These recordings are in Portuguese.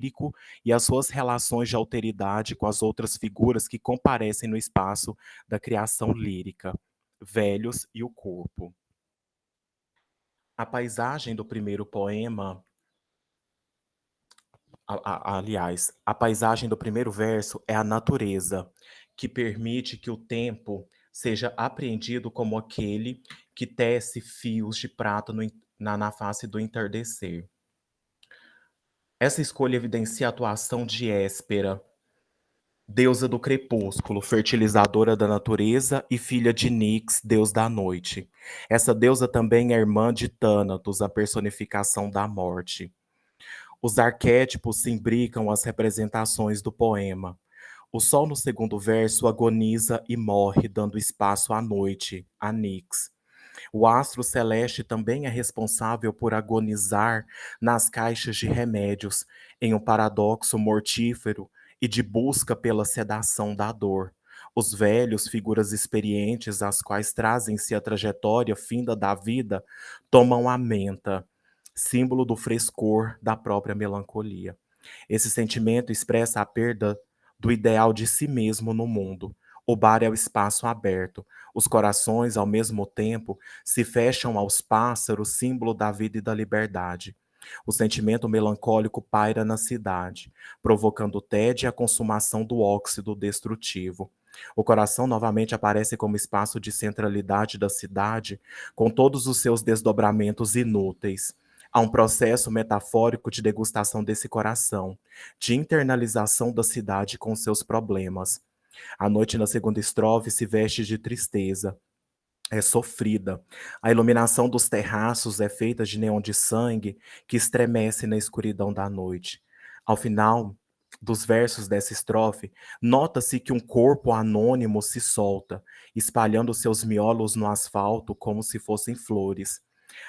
lírico e as suas relações de alteridade com as outras figuras que comparecem no espaço da criação lírica, velhos e o corpo. A paisagem do primeiro poema, aliás, a paisagem do primeiro verso é a natureza, que permite que o tempo seja apreendido como aquele que tece fios de prata na face do entardecer. Essa escolha evidencia a atuação de Héspera, deusa do crepúsculo, fertilizadora da natureza e filha de Nix, deus da noite. Essa deusa também é irmã de Thanatos, a personificação da morte. Os arquétipos se imbricam às representações do poema. O sol no segundo verso agoniza e morre, dando espaço à noite, a Nix. O astro celeste também é responsável por agonizar nas caixas de remédios, em um paradoxo mortífero e de busca pela sedação da dor. Os velhos, figuras experientes, às quais trazem-se a trajetória finda da vida, tomam a menta, símbolo do frescor da própria melancolia. Esse sentimento expressa a perda do ideal de si mesmo no mundo. O bar é o espaço aberto. Os corações, ao mesmo tempo, se fecham aos pássaros, símbolo da vida e da liberdade. O sentimento melancólico paira na cidade, provocando o tédio e a consumação do óxido destrutivo. O coração novamente aparece como espaço de centralidade da cidade, com todos os seus desdobramentos inúteis. Há um processo metafórico de degustação desse coração, de internalização da cidade com seus problemas. A noite na segunda estrofe se veste de tristeza, é sofrida. A iluminação dos terraços é feita de neon de sangue que estremece na escuridão da noite. Ao final dos versos dessa estrofe, nota-se que um corpo anônimo se solta, espalhando seus miolos no asfalto como se fossem flores.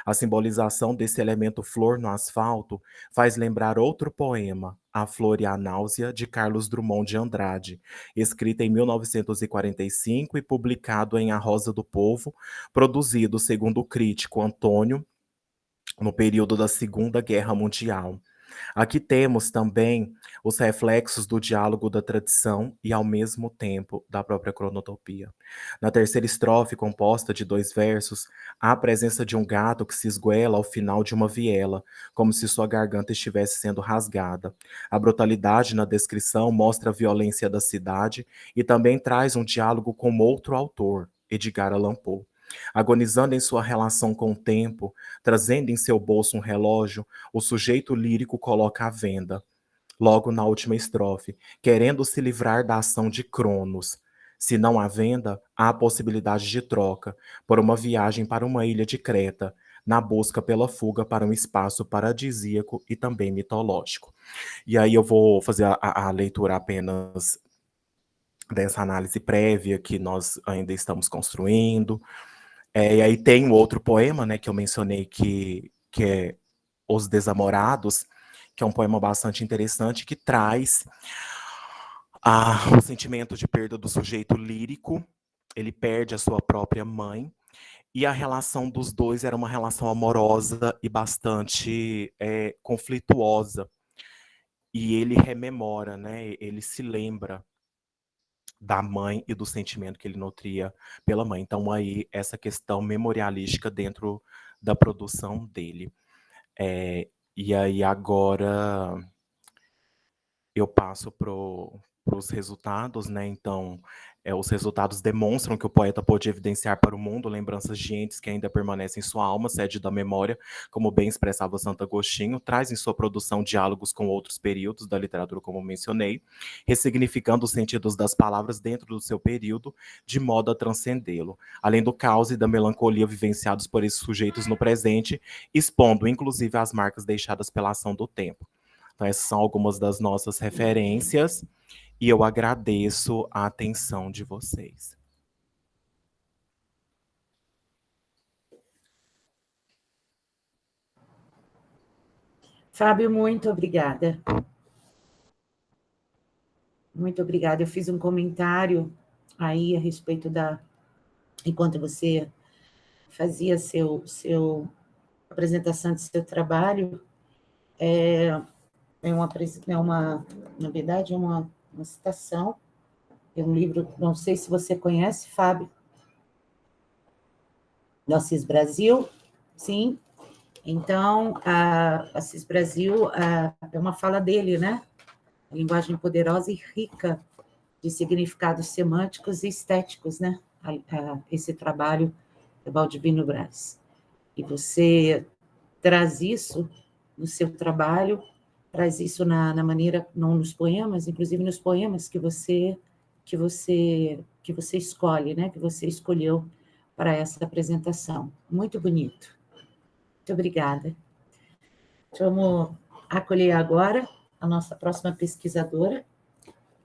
A simbolização desse elemento flor no asfalto faz lembrar outro poema, A Flor e a Náusea, de Carlos Drummond de Andrade, escrita em 1945 e publicado em A Rosa do Povo, produzido, segundo o crítico Antônio, no período da Segunda Guerra Mundial. Aqui temos também os reflexos do diálogo da tradição e, ao mesmo tempo, da própria cronotopia. Na terceira estrofe, composta de 2 versos, há a presença de um gato que se esguela ao final de uma viela, como se sua garganta estivesse sendo rasgada. A brutalidade na descrição mostra a violência da cidade e também traz um diálogo com outro autor, Edgar Allan Poe. Agonizando em sua relação com o tempo, trazendo em seu bolso um relógio, o sujeito lírico coloca à venda, logo na última estrofe, querendo se livrar da ação de Cronos. Se não há venda, há a possibilidade de troca, por uma viagem para uma ilha de Creta, na busca pela fuga para um espaço paradisíaco e também mitológico. E aí eu vou fazer a leitura apenas dessa análise prévia que nós ainda estamos construindo. E aí tem um outro poema, né, que eu mencionei que é Os Desamorados, que é um poema bastante interessante, que traz o sentimento de perda do sujeito lírico. Ele perde a sua própria mãe, e a relação dos dois era uma relação amorosa e bastante conflituosa. E ele rememora, né, ele se lembra da mãe e do sentimento que ele nutria pela mãe. Então aí essa questão memorialística dentro da produção dele. E aí agora eu passo para os resultados, né? Então, os resultados demonstram que o poeta pôde evidenciar para o mundo lembranças de entes que ainda permanecem em sua alma, sede da memória, como bem expressava Santo Agostinho, traz em sua produção diálogos com outros períodos da literatura, como mencionei, ressignificando os sentidos das palavras dentro do seu período, de modo a transcendê-lo, além do caos e da melancolia vivenciados por esses sujeitos no presente, expondo inclusive as marcas deixadas pela ação do tempo. Então, essas são algumas das nossas referências e eu agradeço a atenção de vocês. Fábio, muito obrigada. Muito obrigada. Eu fiz um comentário aí a respeito enquanto você fazia apresentação de seu trabalho, Na verdade, é uma citação, é um livro, não sei se você conhece, Fábio, do Assis Brasil, sim. Então, Assis Brasil é uma fala dele, né? A linguagem poderosa e rica de significados semânticos e estéticos, né? Esse trabalho do Baldivino Braz. E você traz isso no seu trabalho, traz isso na maneira, não nos poemas, inclusive nos poemas que você escolhe, né? Que você escolheu para essa apresentação. Muito bonito. Muito obrigada. Vamos acolher agora a nossa próxima pesquisadora,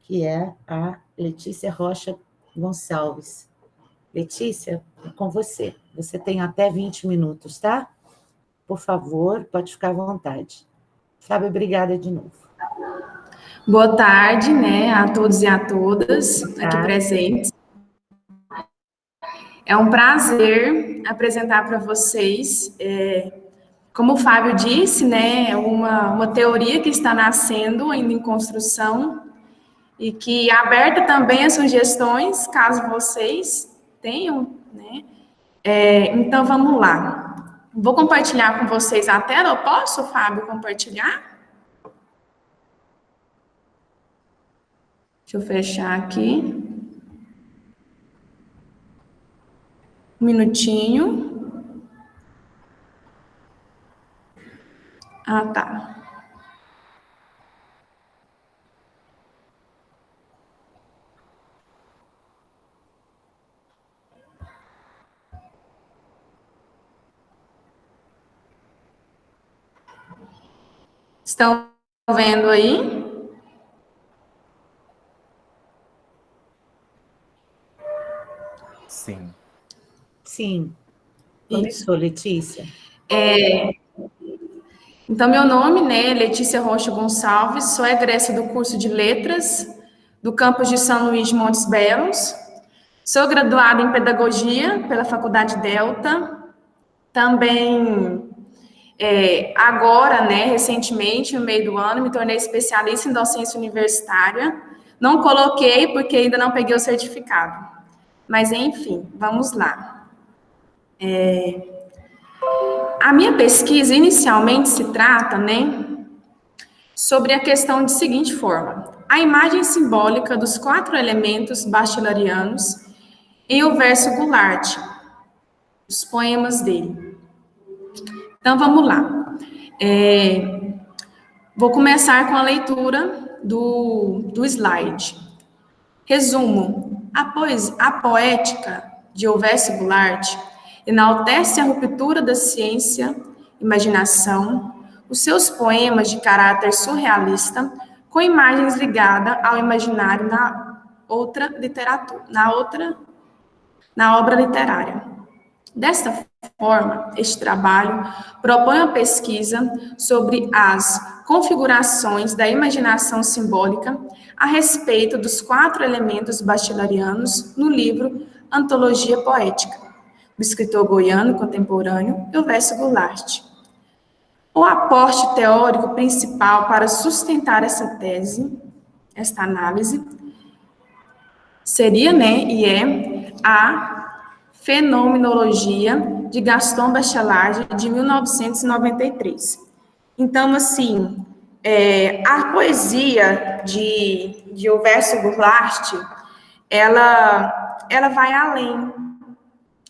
que é a Letícia Rocha Gonçalves. Letícia, é com você. Você tem até 20 minutos, tá? Por favor, pode ficar à vontade. Fábio, obrigada de novo. Boa tarde, né, a todos e a todas aqui presentes. É um prazer apresentar para vocês, como o Fábio disse, né, uma teoria que está nascendo, ainda em construção, e que é aberta também a sugestões, caso vocês tenham, né. Então, vamos lá. Vou compartilhar com vocês a tela. Eu posso, Fábio, compartilhar? Deixa eu fechar aqui. Um minutinho. Ah, tá. Estão vendo aí? Sim. Sim. Começou, Letícia. Então, meu nome, né, Letícia Rocha Gonçalves, sou egressa do curso de Letras do campus de São Luís de Montes Belos. Sou graduada em Pedagogia pela Faculdade Delta. Também, agora, né, recentemente, no meio do ano, me tornei especialista em docência universitária. Não coloquei porque ainda não peguei o certificado. Mas, enfim, vamos lá. A minha pesquisa, inicialmente, se trata, né, sobre a questão de seguinte forma: a imagem simbólica dos 4 elementos bachelarianos em O Verso Goulart, os poemas dele. Então, vamos lá. Vou começar com a leitura do slide. Resumo: a poética de O Verso Goulart enaltece a ruptura da ciência, imaginação, os seus poemas de caráter surrealista, com imagens ligadas ao imaginário na obra literária. Desta forma, este trabalho propõe uma pesquisa sobre as configurações da imaginação simbólica a respeito dos 4 elementos bachelarianos no livro Antologia Poética, do escritor goiano contemporâneo O Verso Goulart. O aporte teórico principal para sustentar essa tese, esta análise, seria, né, e é a Fenomenologia de Gaston Bachelard, de 1993. Então, assim, a poesia de O Verso Goulart, ela vai além.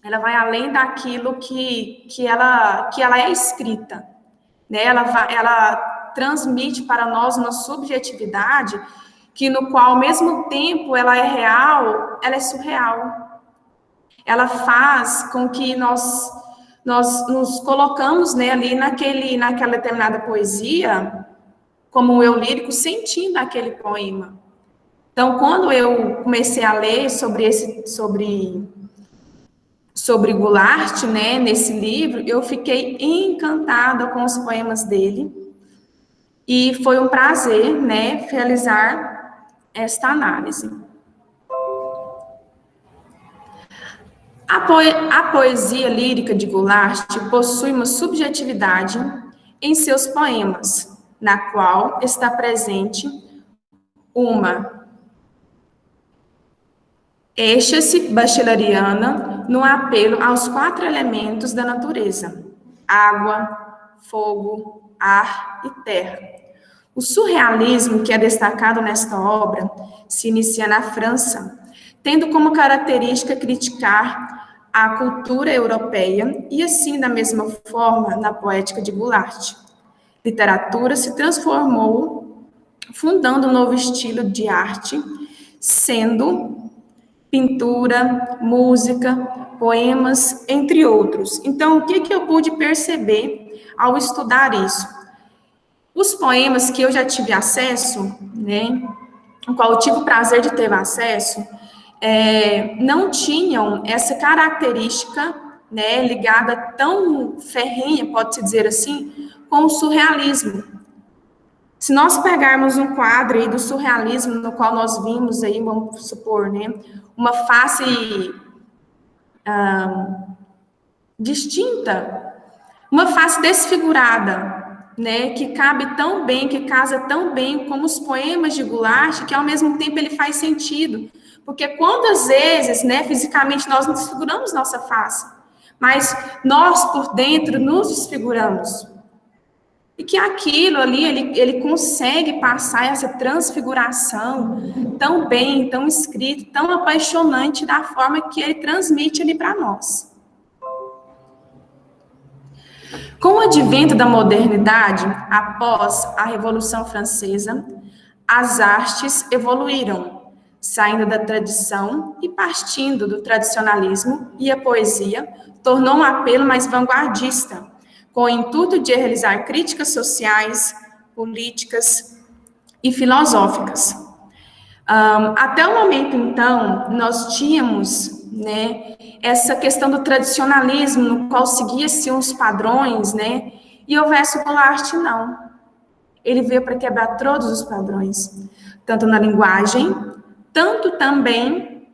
Ela vai além daquilo que ela é escrita, né? Ela transmite para nós uma subjetividade que no qual, ao mesmo tempo, ela é real, ela é surreal. Ela faz com que nós nos colocamos, né, ali naquela determinada poesia, como um eu lírico, sentindo aquele poema. Então, quando eu comecei a ler sobre Goulart, né, nesse livro, eu fiquei encantada com os poemas dele, e foi um prazer, né, realizar esta análise. A poesia lírica de Goulart possui uma subjetividade em seus poemas, na qual está presente uma êxtase bachelariana no apelo aos 4 elementos da natureza: água, fogo, ar e terra. O surrealismo, que é destacado nesta obra, se inicia na França, tendo como característica criticar a cultura europeia e, assim, da mesma forma, na poética de Goulart. Literatura se transformou, fundando um novo estilo de arte, sendo pintura, música, poemas, entre outros. Então, o que eu pude perceber ao estudar isso? Os poemas que eu já tive acesso, né, o qual eu tive o prazer de ter acesso, não tinham essa característica, né, ligada tão ferrenha, pode-se dizer assim, com o surrealismo. Se nós pegarmos um quadro aí do surrealismo, no qual nós vimos aí, vamos supor, né, uma face distinta, uma face desfigurada, né, que cabe tão bem, que casa tão bem como os poemas de Goulart, que ao mesmo tempo ele faz sentido, porque quantas vezes, né, fisicamente nós não desfiguramos nossa face, mas nós por dentro nos desfiguramos, e que aquilo ali, ele consegue passar essa transfiguração tão bem, tão escrito, tão apaixonante da forma que ele transmite ali para nós. Com o advento da modernidade, após a Revolução Francesa, as artes evoluíram, saindo da tradição e partindo do tradicionalismo, e a poesia tornou um apelo mais vanguardista, com o intuito de realizar críticas sociais, políticas e filosóficas. Até o momento, então, nós tínhamos, né, essa questão do tradicionalismo, no qual seguia-se uns padrões, né, e o verso Goulart não. Ele veio para quebrar todos os padrões, tanto na linguagem, tanto também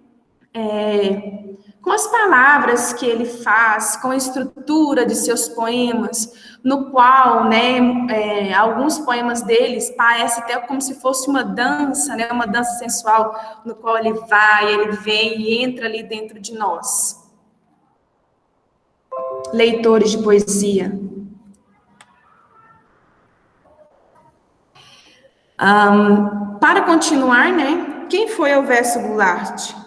com as palavras que ele faz, com a estrutura de seus poemas, no qual, né, alguns poemas deles parecem até como se fosse uma dança, né, uma dança sensual, no qual ele vai, ele vem e entra ali dentro de nós. Leitores de poesia. Para continuar, né, quem foi Elvésio Goulart?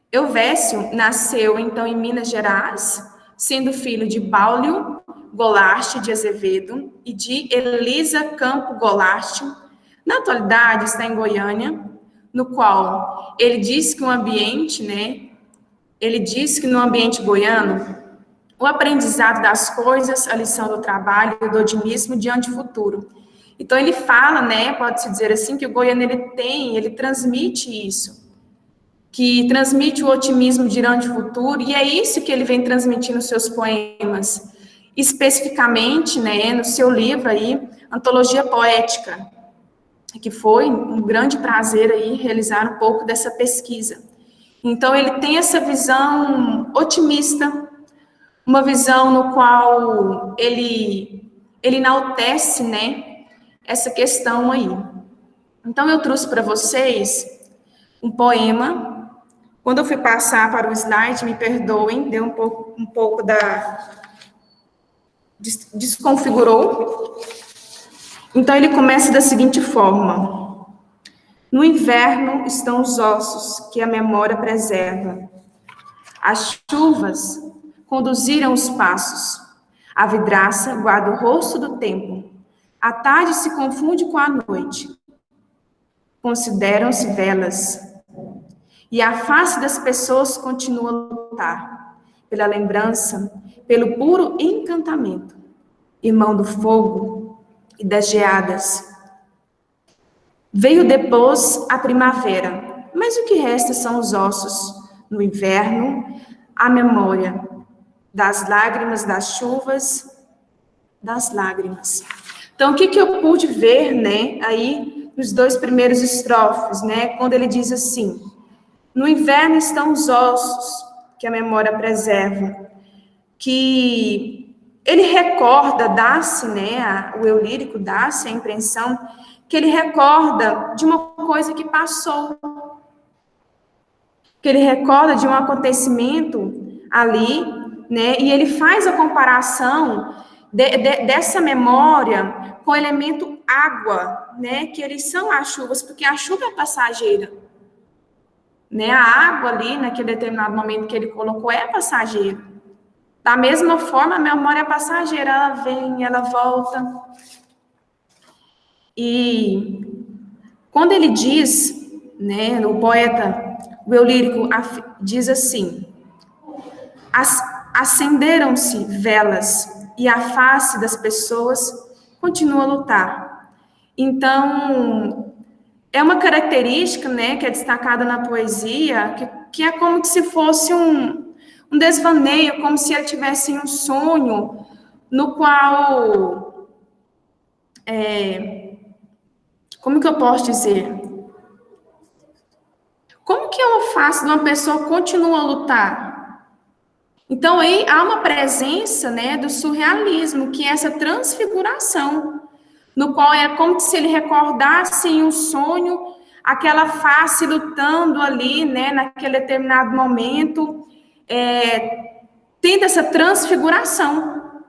Elvésio nasceu, então, em Minas Gerais, sendo filho de Braulio Goulart de Azevedo e de Elisa Campo Goulart. Na atualidade, está em Goiânia, no qual ele diz que no ambiente goiano, o aprendizado das coisas, a lição do trabalho, do otimismo diante do futuro. Então, ele fala, né, pode-se dizer assim, que o goiano, ele transmite isso, que transmite o otimismo diante do futuro, e é isso que ele vem transmitindo nos seus poemas, especificamente, né, no seu livro aí, Antologia Poética, que foi um grande prazer aí realizar um pouco dessa pesquisa. Então, ele tem essa visão otimista, uma visão no qual ele enaltece, né, essa questão aí. Então, eu trouxe para vocês um poema. Quando eu fui passar para o slide, me perdoem, deu um pouco desconfigurou. Então, ele começa da seguinte forma: no inverno estão os ossos que a memória preserva. As chuvas conduziram os passos. A vidraça guarda o rosto do tempo. A tarde se confunde com a noite. Consideram-se velas. E a face das pessoas continua a lutar pela lembrança, pelo puro encantamento, irmão do fogo e das geadas. Veio depois a primavera, mas o que resta são os ossos. No inverno, a memória das lágrimas, das chuvas, das lágrimas. Então, o que eu pude ver, né, aí nos 2 primeiros estrofes, né, quando ele diz assim: no inverno estão os ossos que a memória preserva, que ele recorda, dá-se, né, o eu lírico dá-se a impressão que ele recorda de uma coisa que passou, que ele recorda de um acontecimento ali, né, e ele faz a comparação dessa memória com o elemento água, né, que eles são as chuvas, porque a chuva é passageira, né, a água ali, naquele determinado momento que ele colocou, é passageira. Da mesma forma, a memória é passageira, ela vem, ela volta. E quando ele diz, né, o poeta, o eu lírico diz assim: acenderam-se velas e a face das pessoas continua a lutar. Então, é uma característica, né, que é destacada na poesia, que é como se fosse um desvaneio, como se ele tivesse um sonho no qual, como que eu posso dizer? Como que uma face de uma pessoa continua a lutar? Então, aí há uma presença, né, do surrealismo, que é essa transfiguração, no qual é como se ele recordasse em um sonho aquela face lutando ali, né, naquele determinado momento, tendo essa transfiguração.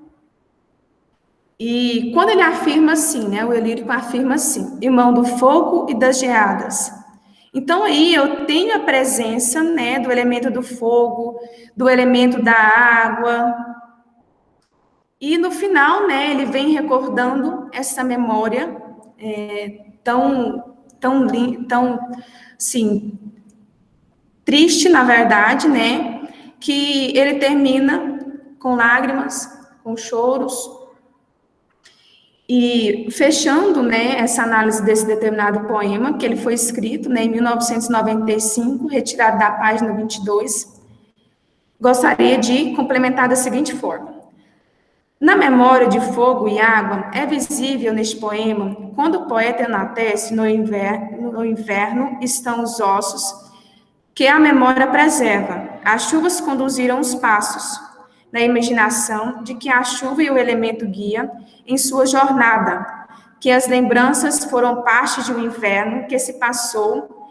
E quando ele afirma assim, né, o eu lírico afirma assim: irmão do fogo e das geadas. Então, aí eu tenho a presença, né, do elemento do fogo, do elemento da água. E no final, né, ele vem recordando essa memória tão, sim, triste, na verdade, né, que ele termina com lágrimas, com choros. E fechando, né, essa análise desse determinado poema, que ele foi escrito, né, em 1995, retirado da página 22, gostaria de complementar da seguinte forma: na memória de fogo e água, é visível neste poema, quando o poeta enaltece no inverno estão os ossos, que a memória preserva. As chuvas conduziram os passos, na imaginação de que a chuva e o elemento guia em sua jornada, que as lembranças foram parte de um inverno que se passou,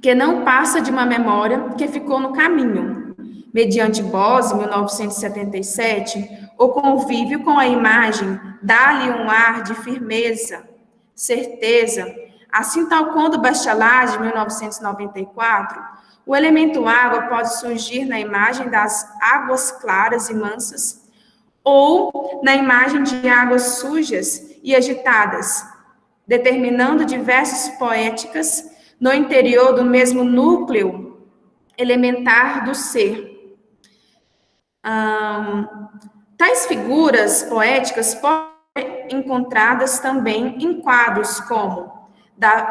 que não passa de uma memória que ficou no caminho. Mediante Bose, 1977, o convívio com a imagem dá-lhe um ar de firmeza, certeza. Assim, tal quando Bachelard, de 1994, o elemento água pode surgir na imagem das águas claras e mansas, ou na imagem de águas sujas e agitadas, determinando diversas poéticas no interior do mesmo núcleo elementar do ser. Tais figuras poéticas podem ser encontradas também em quadros como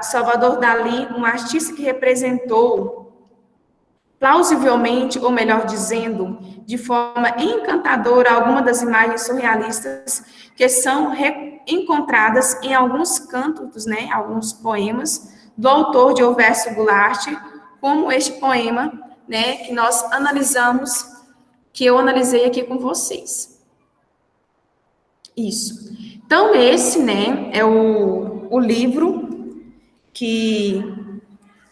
Salvador Dalí, um artista que representou plausivelmente, ou melhor dizendo, de forma encantadora, algumas das imagens surrealistas que são encontradas em alguns cantos, né, alguns poemas do autor de O Verso Goulart, como este poema, né, que nós analisamos, que eu analisei aqui com vocês. Isso. Então, esse, né, é o livro que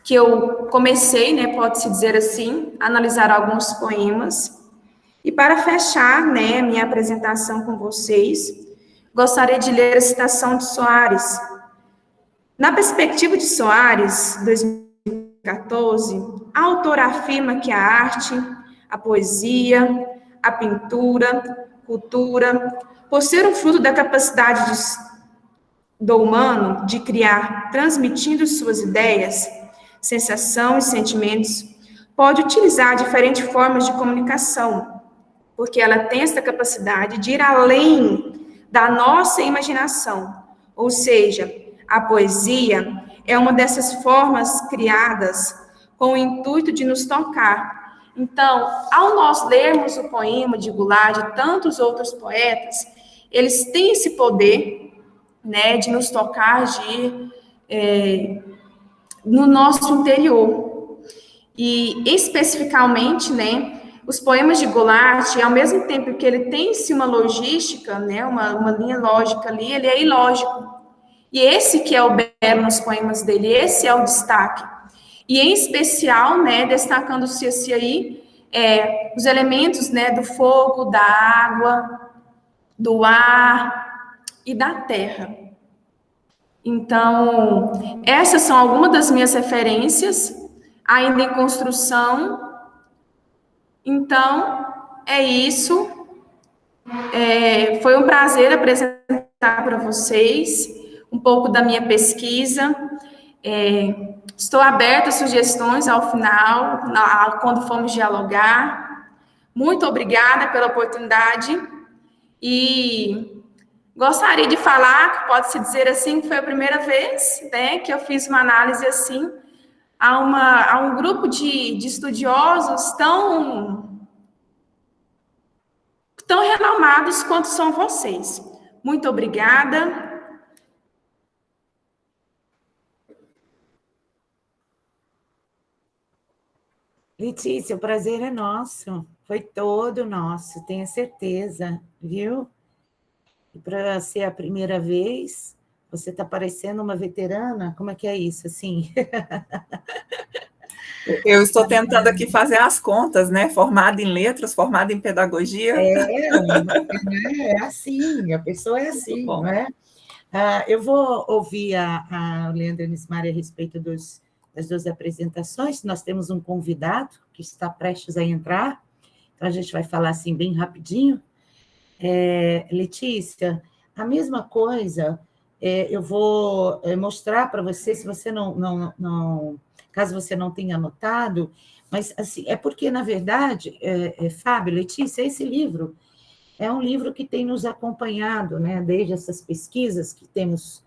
eu comecei, né, pode-se dizer assim, a analisar alguns poemas. E para fechar, né, minha apresentação com vocês, gostaria de ler a citação de Soares. Na perspectiva de Soares, 2014, a autora afirma que a arte, a poesia, a pintura, cultura, por ser um fruto da capacidade do humano de criar, transmitindo suas ideias, sensação e sentimentos, pode utilizar diferentes formas de comunicação, porque ela tem essa capacidade de ir além da nossa imaginação. Ou seja, a poesia é uma dessas formas criadas com o intuito de nos tocar. Então, ao nós lermos o poema de Goulart e tantos outros poetas, eles têm esse poder, né, de nos tocar, de no nosso interior. E, especificamente, né, os poemas de Goulart, ao mesmo tempo que ele tem-se uma logística, né, uma linha lógica ali, ele é ilógico. E esse que é o belo nos poemas dele, esse é o destaque. E, em especial, né, destacando-se aí os elementos, né, do fogo, da água, do ar e da terra. Então, essas são algumas das minhas referências, ainda em construção. Então, é isso. Foi um prazer apresentar para vocês um pouco da minha pesquisa. Estou aberta a sugestões ao final, quando formos dialogar. Muito obrigada pela oportunidade e gostaria de falar, pode-se dizer assim, que foi a primeira vez, né, que eu fiz uma análise assim a um grupo de estudiosos tão renomados quanto são vocês. Muito obrigada. Letícia, o prazer é nosso, foi todo nosso, tenha certeza, viu? E para ser a primeira vez, você está parecendo uma veterana, como é que é isso, assim? Eu estou tentando aqui fazer as contas, né? Formada em letras, formada em pedagogia. É assim, a pessoa é assim, não é? Eu vou ouvir a Leandra Nismari a respeito das duas apresentações. Nós temos um convidado que está prestes a entrar, então a gente vai falar assim bem rapidinho. Letícia, a mesma coisa, eu vou mostrar para você, se você caso você não tenha anotado, mas assim, é porque, na verdade, Fábio, Letícia, esse livro é um livro que tem nos acompanhado, né, desde essas pesquisas que temos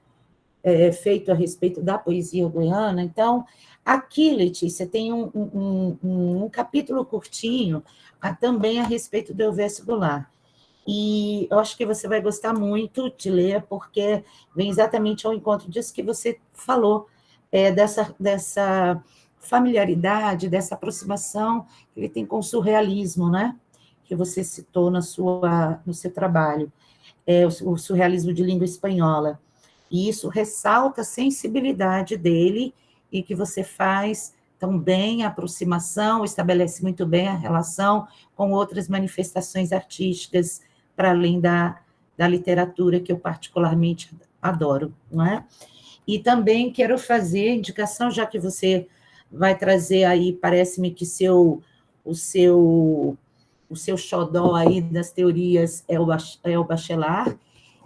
feito a respeito da poesia goiana. Então, aqui, Letícia, tem um capítulo curtinho também a respeito do Elvésio Goulart. E eu acho que você vai gostar muito de ler, porque vem exatamente ao encontro disso que você falou, dessa familiaridade, dessa aproximação que ele tem com o surrealismo, né? Que você citou no seu trabalho, o surrealismo de língua espanhola. E isso ressalta a sensibilidade dele e que você faz tão bem a aproximação, estabelece muito bem a relação com outras manifestações artísticas, para além da literatura, que eu particularmente adoro, não é? E também quero fazer indicação, já que você vai trazer aí, parece-me que o seu xodó aí das teorias é o Bachelard.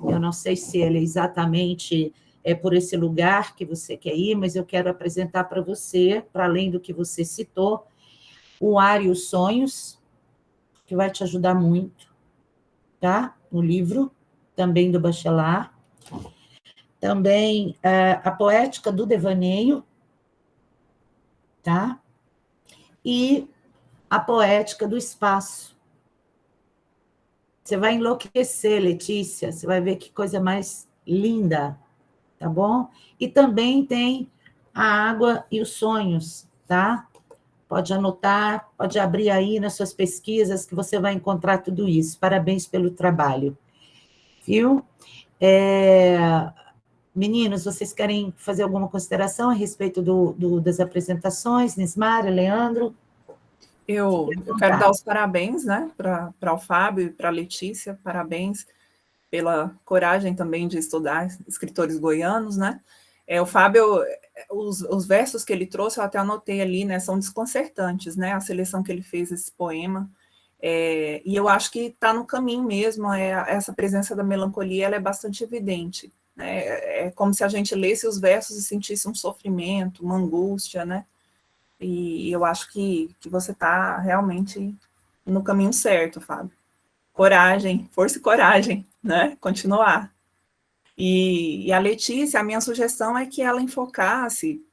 Eu não sei se ele é exatamente por esse lugar que você quer ir, mas eu quero apresentar para você, para além do que você citou, o Ar e os Sonhos, que vai te ajudar muito, tá? No livro, também do Bachelard. Também a Poética do Devaneio, tá? E a Poética do Espaço. Você vai enlouquecer, Letícia, você vai ver que coisa mais linda, tá bom? E também tem a Água e os Sonhos, tá? Pode anotar, pode abrir aí nas suas pesquisas que você vai encontrar tudo isso. Parabéns pelo trabalho, viu? Meninos, vocês querem fazer alguma consideração a respeito das apresentações? Nismara, Leandro? Eu quero dar os parabéns, né, para o Fábio e para a Letícia, parabéns pela coragem também de estudar escritores goianos, né? O Fábio, os versos que ele trouxe, eu até anotei ali, né, são desconcertantes, né, a seleção que ele fez desse poema, e eu acho que está no caminho mesmo, essa presença da melancolia, ela é bastante evidente, né, é como se a gente lesse os versos e sentisse um sofrimento, uma angústia, né, e eu acho que você está realmente no caminho certo, Fábio. Coragem, força e coragem, né, continuar. E a Letícia, a minha sugestão é que ela enfocasse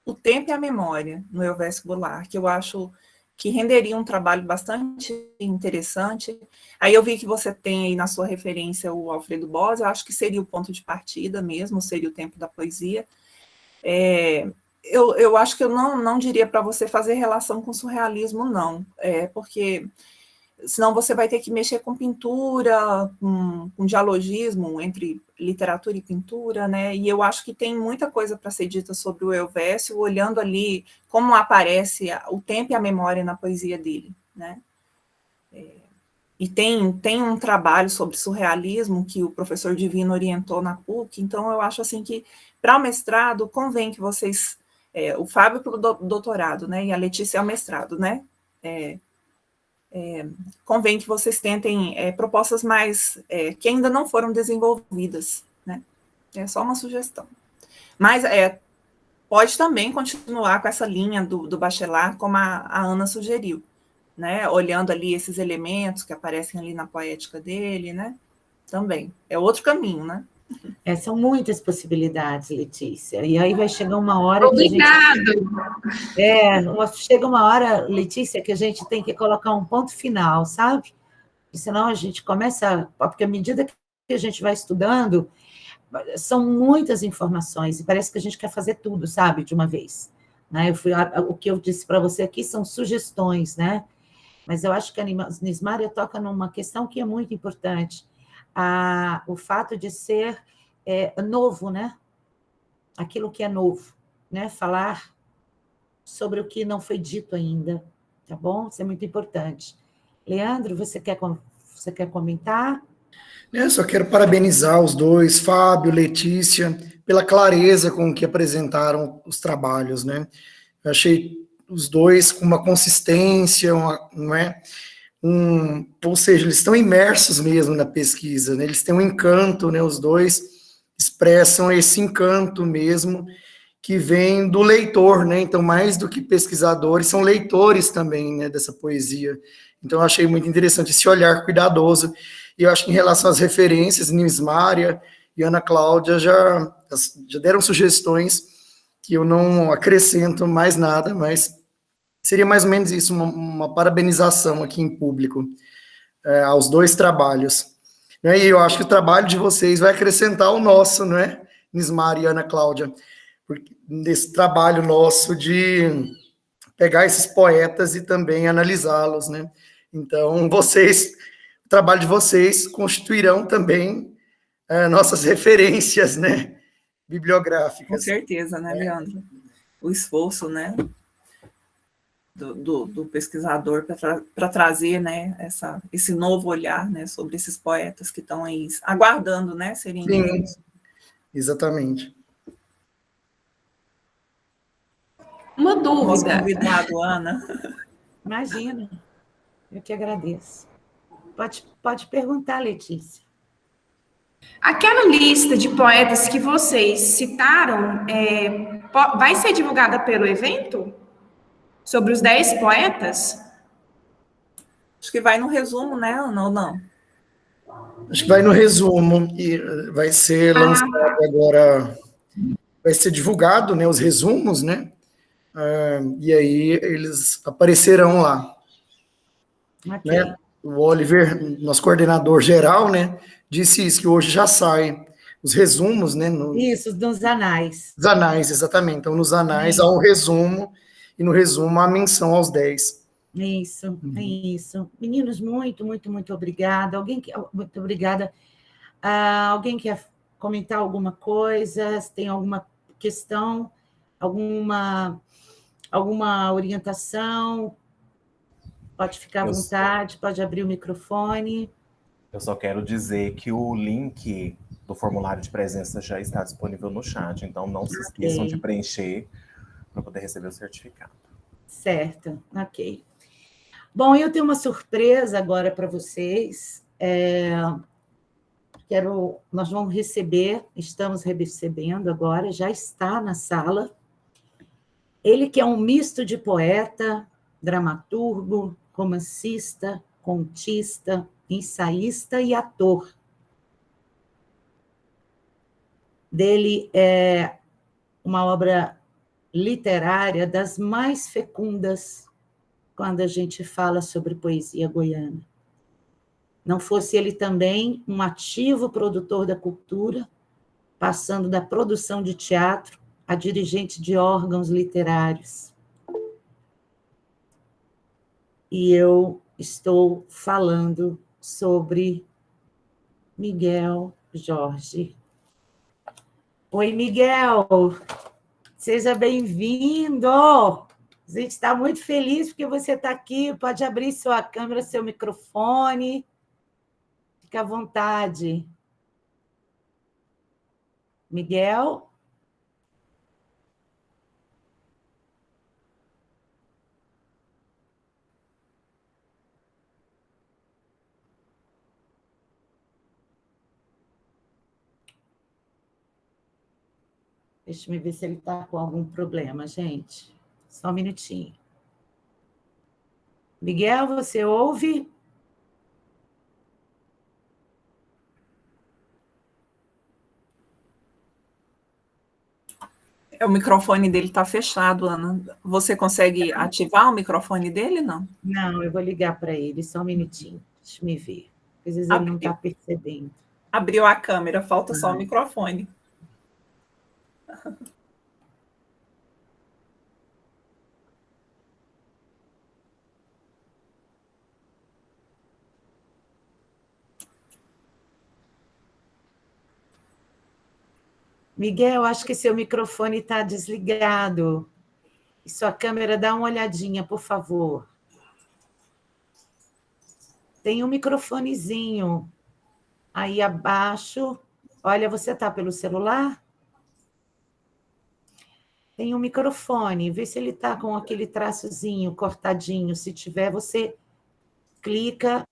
o tempo e a memória no Elvésio Goulart, que eu acho que renderia um trabalho bastante interessante. Aí eu vi que você tem aí na sua referência o Alfredo Bós, eu acho que seria o ponto de partida mesmo, seria o tempo da poesia. eu acho que eu não diria para você fazer relação com surrealismo, não. Porque senão você vai ter que mexer com pintura, com dialogismo entre literatura e pintura, né? E eu acho que tem muita coisa para ser dita sobre o Elvésio, olhando ali como aparece o tempo e a memória na poesia dele, né? E tem um trabalho sobre surrealismo que o professor Divino orientou na PUC, então eu acho assim que, para o mestrado, convém que vocês, o Fábio para o doutorado, né, e a Letícia ao mestrado, né, convém que vocês tentem propostas mais, que ainda não foram desenvolvidas, né, é só uma sugestão. Mas pode também continuar com essa linha do Bachelard, como a Ana sugeriu, né, olhando ali esses elementos que aparecem ali na poética dele, né, também. É outro caminho, né? São muitas possibilidades, Letícia. E aí vai chegar uma hora Obrigado. Chega uma hora, Letícia, que a gente tem que colocar um ponto final, sabe? E senão a gente começa... Porque à medida que a gente vai estudando, são muitas informações, e parece que a gente quer fazer tudo, sabe, de uma vez. Né? O que eu disse para você aqui são sugestões, né? Mas eu acho que a Nismária toca numa questão que é muito importante. O fato de ser novo, né? Aquilo que é novo, né? Falar sobre o que não foi dito ainda, tá bom? Isso é muito importante. Leandro, você quer comentar? Eu só quero parabenizar os dois, Fábio, Letícia, pela clareza com que apresentaram os trabalhos, né? Eu achei os dois com uma consistência, não é? Ou seja, eles estão imersos mesmo na pesquisa, né? Eles têm um encanto, né? Os dois expressam esse encanto mesmo que vem do leitor, né? Então, mais do que pesquisadores, são leitores também, né, dessa poesia. Então, eu achei muito interessante esse olhar cuidadoso. E eu acho que em relação às referências, Nismária e Ana Cláudia já deram sugestões que eu não acrescento mais nada, mas seria mais ou menos isso, uma parabenização aqui em público aos dois trabalhos. E eu acho que o trabalho de vocês vai acrescentar o nosso, não é, Nismária e Ana Cláudia, nesse trabalho nosso de pegar esses poetas e também analisá-los, né? Então, o trabalho de vocês constituirão também nossas referências, né, bibliográficas. Com certeza, né, Leandro? O esforço, né, do pesquisador para trazer, né, esse novo olhar, né, sobre esses poetas que estão aí aguardando, né, serem lidos. Sim, exatamente. Uma dúvida. Nosso convidado, Ana. Imagina, eu que agradeço. Pode perguntar, Letícia. Aquela lista de poetas que vocês citaram, vai ser divulgada pelo evento? Sobre os 10 poetas? Acho que vai no resumo, né, Ana, ou não? Acho que vai no resumo, e vai ser lançado agora, vai ser divulgado, né, os resumos, né, e aí eles aparecerão lá. Okay. Né? O Oliver, nosso coordenador geral, né, disse isso, que hoje já saem os resumos, né? Isso, nos anais. Os anais, exatamente. Então, nos anais há um resumo, e no resumo há a menção aos 10. Isso, é isso. Meninos, muito, muito, muito obrigada. Muito obrigada. Alguém quer comentar alguma coisa? Tem alguma questão? Alguma orientação? Pode ficar à vontade, pode abrir o microfone. Eu só quero dizer que o link do formulário de presença já está disponível no chat, então não se esqueçam de preencher para poder receber o certificado. Certo, ok. Bom, eu tenho uma surpresa agora para vocês. Nós vamos estamos recebendo agora, já está na sala. Ele que é um misto de poeta, dramaturgo, romancista, contista, ensaísta e ator. Dele é uma obra literária das mais fecundas quando a gente fala sobre poesia goiana. Não fosse ele também um ativo produtor da cultura, passando da produção de teatro a dirigente de órgãos literários. E eu estou falando sobre Miguel Jorge. Oi, Miguel! Seja bem-vindo! A gente está muito feliz porque você está aqui. Pode abrir sua câmera, seu microfone. Fica à vontade. Miguel? Deixa eu ver se ele está com algum problema, gente. Só um minutinho. Miguel, você ouve? O microfone dele está fechado, Ana. Você consegue ativar o microfone dele, não? Não, eu vou ligar para ele, só um minutinho. Deixa eu ver. Às vezes ele não está percebendo. Abriu a câmera, falta só o microfone. Miguel, acho que seu microfone está desligado. E sua câmera, dá uma olhadinha, por favor. Tem um microfonezinho aí abaixo. Olha, você está pelo celular? Tem um microfone. Vê se ele está com aquele traçozinho cortadinho. Se tiver, você clica.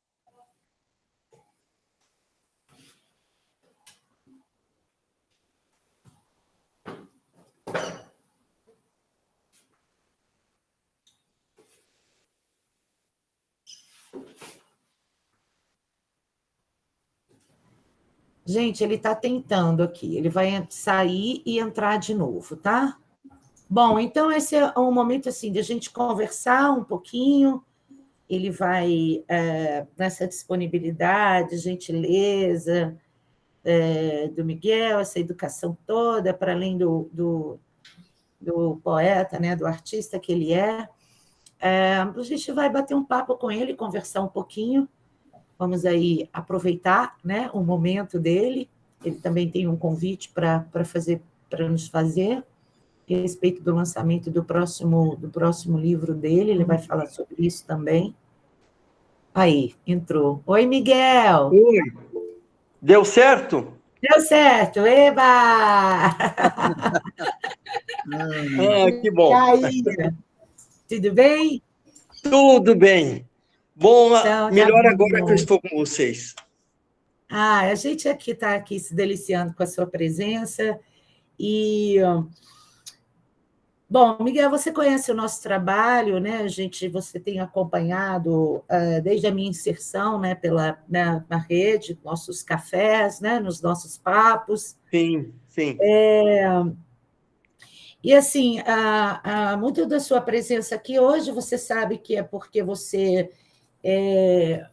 Gente, ele está tentando aqui. Ele vai sair e entrar de novo, tá? Bom, então esse é um momento assim de a gente conversar um pouquinho. Ele vai nessa disponibilidade, gentileza do Miguel, essa educação toda, para além do poeta, né, do artista que ele é. A gente vai bater um papo com ele, conversar um pouquinho. Vamos aí aproveitar, né, o momento dele. Ele também tem um convite para nos fazer a respeito do lançamento do próximo livro dele. Ele vai falar sobre isso também. Aí, entrou. Oi, Miguel! Oi! Deu certo? Deu certo! Eba! Que bom. E aí? Tudo bem? Tudo bem. Bom, Então, melhor tá agora bom. que eu estou com vocês. A gente aqui está aqui se deliciando com a sua presença. E, bom, Miguel, você conhece o nosso trabalho, né? Você tem acompanhado desde a minha inserção, né, na rede, nossos cafés, né, nos nossos papos. Sim, sim. E, assim, muito da sua presença aqui hoje, você sabe que é porque você é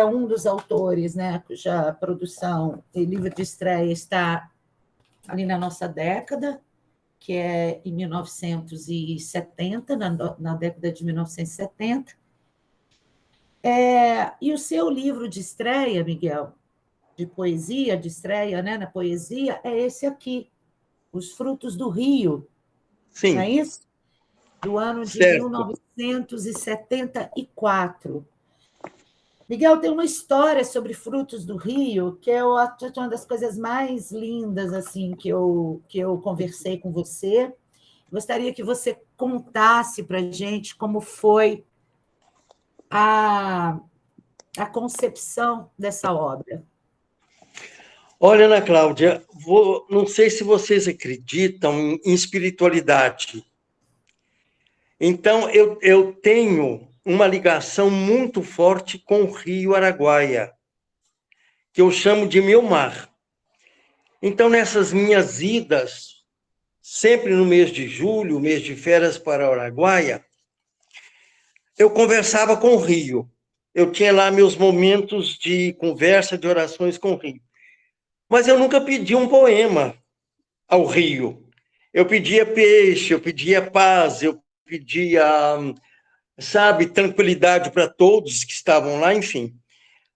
um dos autores, né, cuja produção e livro de estreia está ali na nossa década, que é em 1970, na década de 1970. E o seu livro de estreia, Miguel, de poesia, de estreia, né, na poesia, é esse aqui, Os Frutos do Rio. Sim. Não é isso? Do ano de Certo. 1974. Miguel, tem uma história sobre Frutos do Rio que é uma das coisas mais lindas assim que eu conversei com você. Gostaria que você contasse para a gente como foi a concepção dessa obra. Olha, Ana Cláudia, não sei se vocês acreditam em espiritualidade. Então, eu tenho uma ligação muito forte com o Rio Araguaia, que eu chamo de meu mar. Então, nessas minhas idas, sempre no mês de julho, mês de férias para o Araguaia, eu conversava com o Rio. Eu tinha lá meus momentos de conversa, de orações com o Rio. Mas eu nunca pedi um poema ao rio. Eu pedia peixe, eu pedia paz, eu pedia, sabe, tranquilidade para todos que estavam lá, enfim.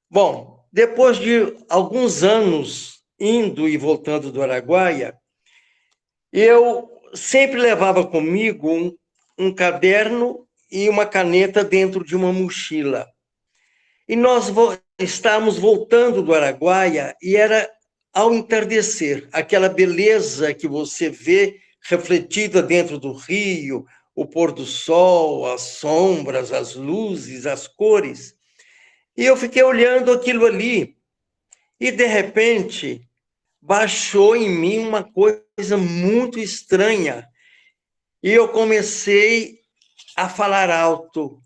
Bom, depois de alguns anos indo e voltando do Araguaia, eu sempre levava comigo um caderno e uma caneta dentro de uma mochila. E nós estávamos voltando do Araguaia e era ao entardecer, aquela beleza que você vê refletida dentro do rio, o pôr do sol, as sombras, as luzes, as cores. E eu fiquei olhando aquilo ali e, de repente, baixou em mim uma coisa muito estranha. E eu comecei a falar alto.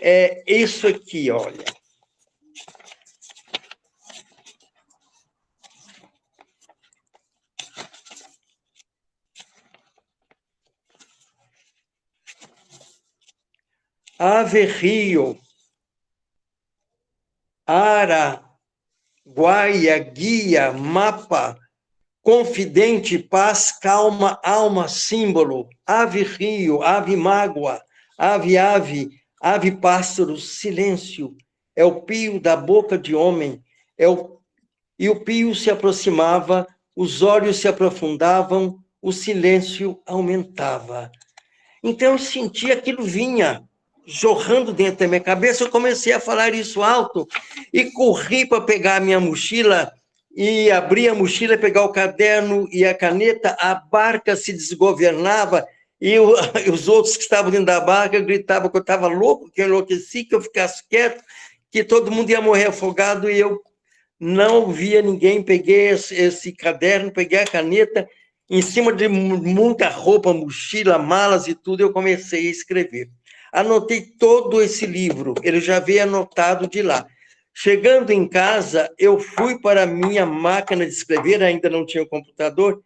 É isso aqui, olha. Ave Rio, Ara, Guaia, Guia, Mapa, Confidente, Paz, Calma, Alma, Símbolo, Ave Rio, Ave Mágoa, Ave, Ave Pássaro, Silêncio, é o pio da boca de homem, e o pio se aproximava, os olhos se aprofundavam, o silêncio aumentava. Então eu senti aquilo vinha jorrando dentro da minha cabeça, eu comecei a falar isso alto e corri para pegar a minha mochila e abri a mochila, pegar o caderno e a caneta, a barca se desgovernava e os outros que estavam dentro da barca gritavam que eu estava louco, que eu enlouqueci, que eu ficasse quieto, que todo mundo ia morrer afogado, e eu não via ninguém. Peguei esse caderno, peguei a caneta, em cima de muita roupa, mochila, malas e tudo, eu comecei a escrever. Anotei todo esse livro, ele já veio anotado de lá. Chegando em casa, eu fui para a minha máquina de escrever, ainda não tinha computador,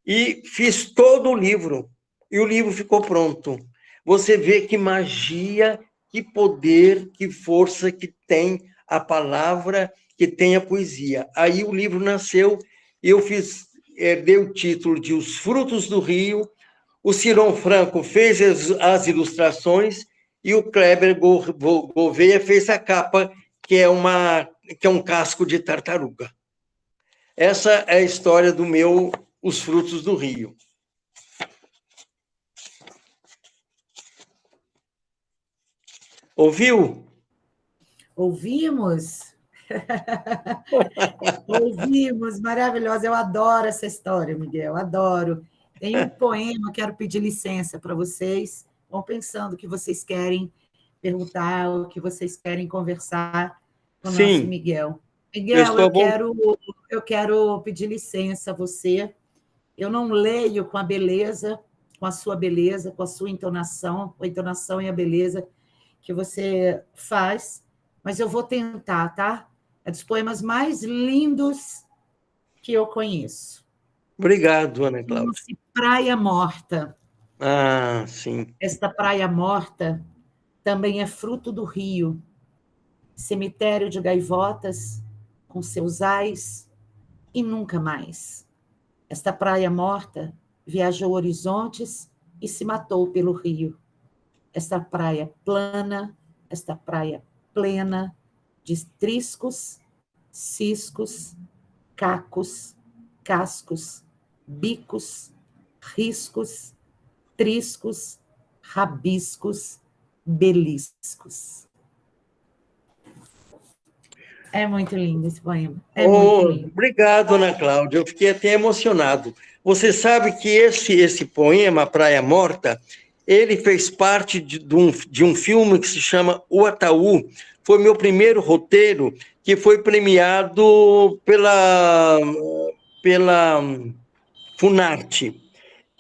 e fiz todo o livro. E o livro ficou pronto. Você vê que magia, que poder, que força que tem a palavra, que tem a poesia. Aí o livro nasceu, e eu dei o título de Os Frutos do Rio. O Ciron Franco fez as ilustrações e o Kleber Gouveia fez a capa, que é um casco de tartaruga. Essa é a história do meu Os Frutos do Rio. Ouviu? Ouvimos. Ouvimos, maravilhosa. Eu adoro essa história, Miguel, adoro. Tem um poema, quero pedir licença para vocês. Vão pensando o que vocês querem perguntar, o que vocês querem conversar com o nosso Miguel. Miguel, eu quero pedir licença a você. Eu não leio com a beleza, com a sua beleza, com a sua entonação, a entonação e a beleza que você faz, mas eu vou tentar, tá? É dos poemas mais lindos que eu conheço. Obrigado, Ana Cláudia. Chama-se Praia Morta. Ah, sim. Esta praia morta também é fruto do rio, cemitério de gaivotas com seus ais e nunca mais. Esta praia morta viajou horizontes e se matou pelo rio. Esta praia plana, esta praia plena de triscos, ciscos, cacos, cascos, bicos, riscos, triscos, rabiscos, beliscos. É muito lindo esse poema. É muito lindo. Obrigado, Ana Cláudia. Eu fiquei até emocionado. Você sabe que esse poema, Praia Morta, ele fez parte de um filme que se chama O Ataú. Foi meu primeiro roteiro, que foi premiado pela Funarte.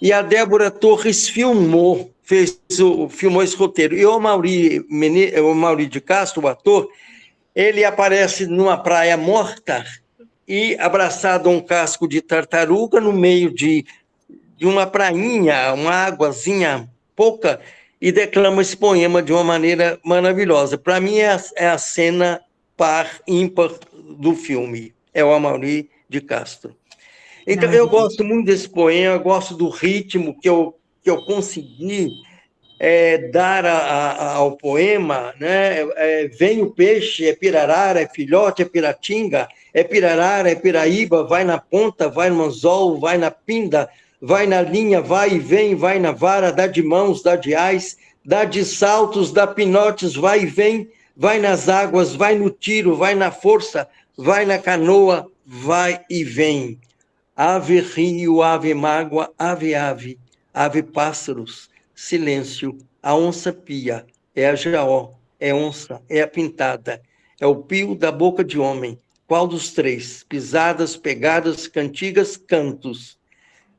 E a Débora Torres filmou esse roteiro. E o Amaury de Castro, o ator, ele aparece numa praia morta e abraçado a um casco de tartaruga no meio de uma prainha, uma águazinha pouca, e declama esse poema de uma maneira maravilhosa. Para mim, é a cena ímpar do filme. É o Amaury de Castro. Então, eu gosto muito desse poema, eu gosto do ritmo que eu consegui dar ao poema, né? Vem o peixe, é pirarara, é filhote, é piratinga, é pirarara, é piraíba, vai na ponta, vai no anzol, vai na pinda, vai na linha, vai e vem, vai na vara, dá de mãos, dá de ais, dá de saltos, dá pinotes, vai e vem, vai nas águas, vai no tiro, vai na força, vai na canoa, vai e vem. Ave rio, ave mágoa, ave ave, ave pássaros, silêncio, a onça pia, é a jaó, é onça, é a pintada, é o pio da boca de homem, qual dos três? Pisadas, pegadas, cantigas, cantos.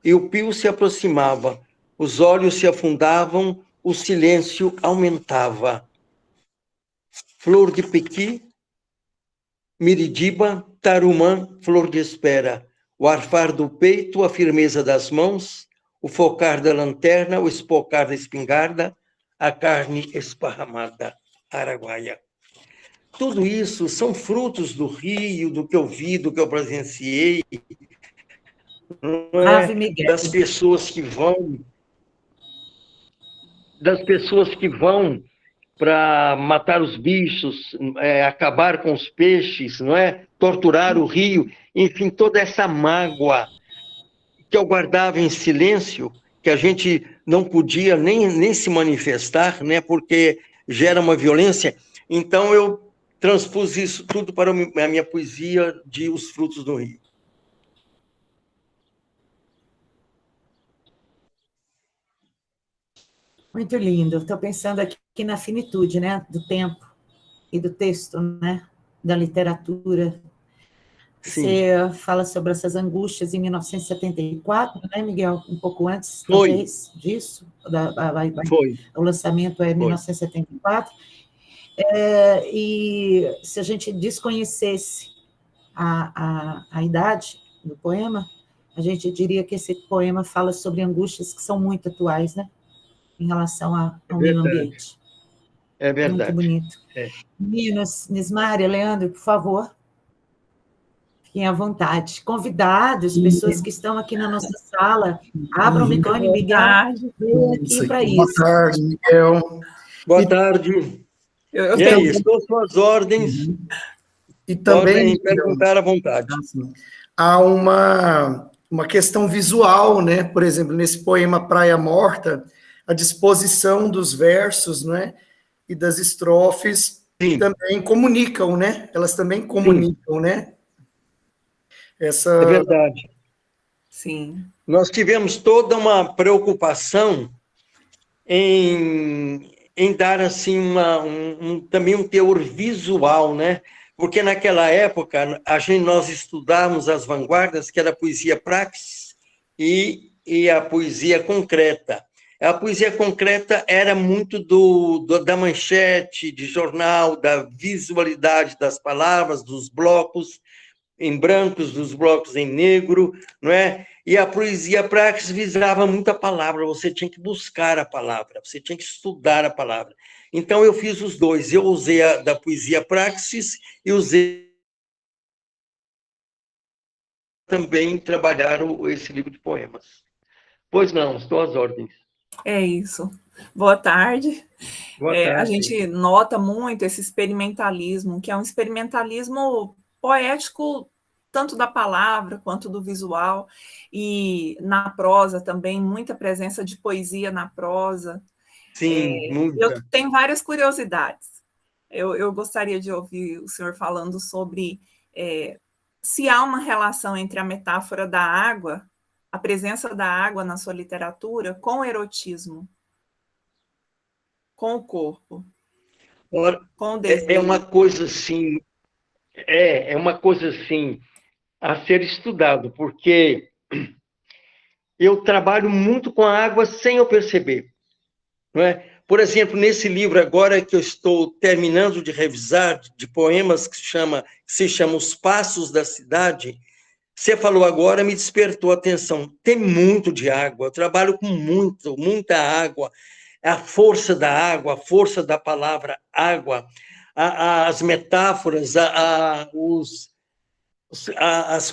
E o pio se aproximava, os olhos se afundavam, o silêncio aumentava. Flor de pequi, miridiba, tarumã, flor de espera, o arfar do peito, a firmeza das mãos, o focar da lanterna, o espocar da espingarda, a carne esparramada, araguaia. Tudo isso são frutos do rio, do que eu vi, do que eu presenciei, não Ave é? Miguel. Das pessoas que vão para matar os bichos, acabar com os peixes, não é? Torturar o rio, enfim, toda essa mágoa que eu guardava em silêncio, que a gente não podia nem se manifestar, né? Porque gera uma violência. Então eu transpus isso tudo para a minha poesia de Os Frutos do Rio. Muito lindo. Estou pensando aqui na finitude, né, do tempo e do texto, né, da literatura. Você fala sobre essas angústias em 1974, né, Miguel? Um pouco antes, talvez, disso. Foi. O lançamento é em 1974. E se a gente desconhecesse a idade do poema, a gente diria que esse poema fala sobre angústias que são muito atuais, né? Em relação ao meio ambiente. É verdade. Muito bonito. Meninos, Nismária, Leandro, por favor, fiquem à vontade. Convidados, pessoas que estão aqui na nossa sala, abram o microfone, Miguel, vem aqui para isso. Boa tarde, Miguel. Boa tarde. E aí, estou às suas ordens. E também podem perguntar à vontade. Há uma questão visual, né? Por exemplo, nesse poema Praia Morta, a disposição dos versos, né? E das estrofes também comunicam, né? Elas também comunicam, né? É verdade. Sim. Nós tivemos toda uma preocupação em dar assim também um teor visual, né? Porque naquela época nós estudávamos as vanguardas, que era a poesia praxis e a poesia concreta. A poesia concreta era muito da manchete de jornal, da visualidade das palavras, dos blocos em brancos, dos blocos em negro, não é? E a poesia praxis visava muito a palavra, você tinha que buscar a palavra, você tinha que estudar a palavra. Então, eu fiz os dois, eu usei a da poesia praxis e usei também trabalhar esse livro de poemas. Pois não, estou às ordens. É isso. Boa tarde. Boa tarde. A gente nota muito esse experimentalismo, que é um experimentalismo poético, tanto da palavra quanto do visual, e na prosa também, muita presença de poesia na prosa. Sim, muita. Eu tenho várias curiosidades. Eu gostaria de ouvir o senhor falando sobre se há uma relação entre a metáfora da água, a presença da água na sua literatura, com o erotismo, com o corpo, Ora, com o desejo. É uma coisa assim, é uma coisa assim a ser estudado, porque eu trabalho muito com a água sem eu perceber, não é? Por exemplo, nesse livro agora que eu estou terminando de revisar, de poemas que se chama Os Passos da Cidade, você falou agora, me despertou a atenção. Tem muito de água, eu trabalho com muita água, a força da água, a força da palavra água, as metáforas,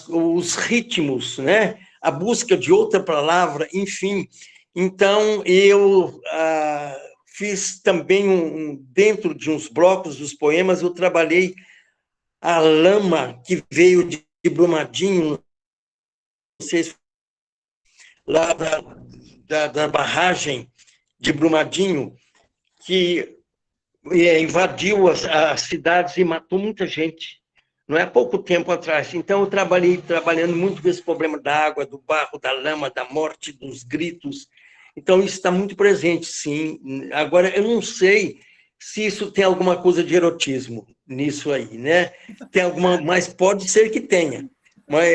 os ritmos, né? A busca de outra palavra, enfim. Então, eu fiz também, dentro de uns blocos dos poemas, eu trabalhei a lama que veio de Brumadinho, não sei se lá da barragem de Brumadinho, que invadiu as cidades e matou muita gente, não é há pouco tempo atrás. Então, eu trabalhando muito com esse problema da água, do barro, da lama, da morte, dos gritos. Então, isso está muito presente, sim. Agora, eu não sei se isso tem alguma coisa de erotismo nisso aí, né? Tem alguma, mas pode ser que tenha.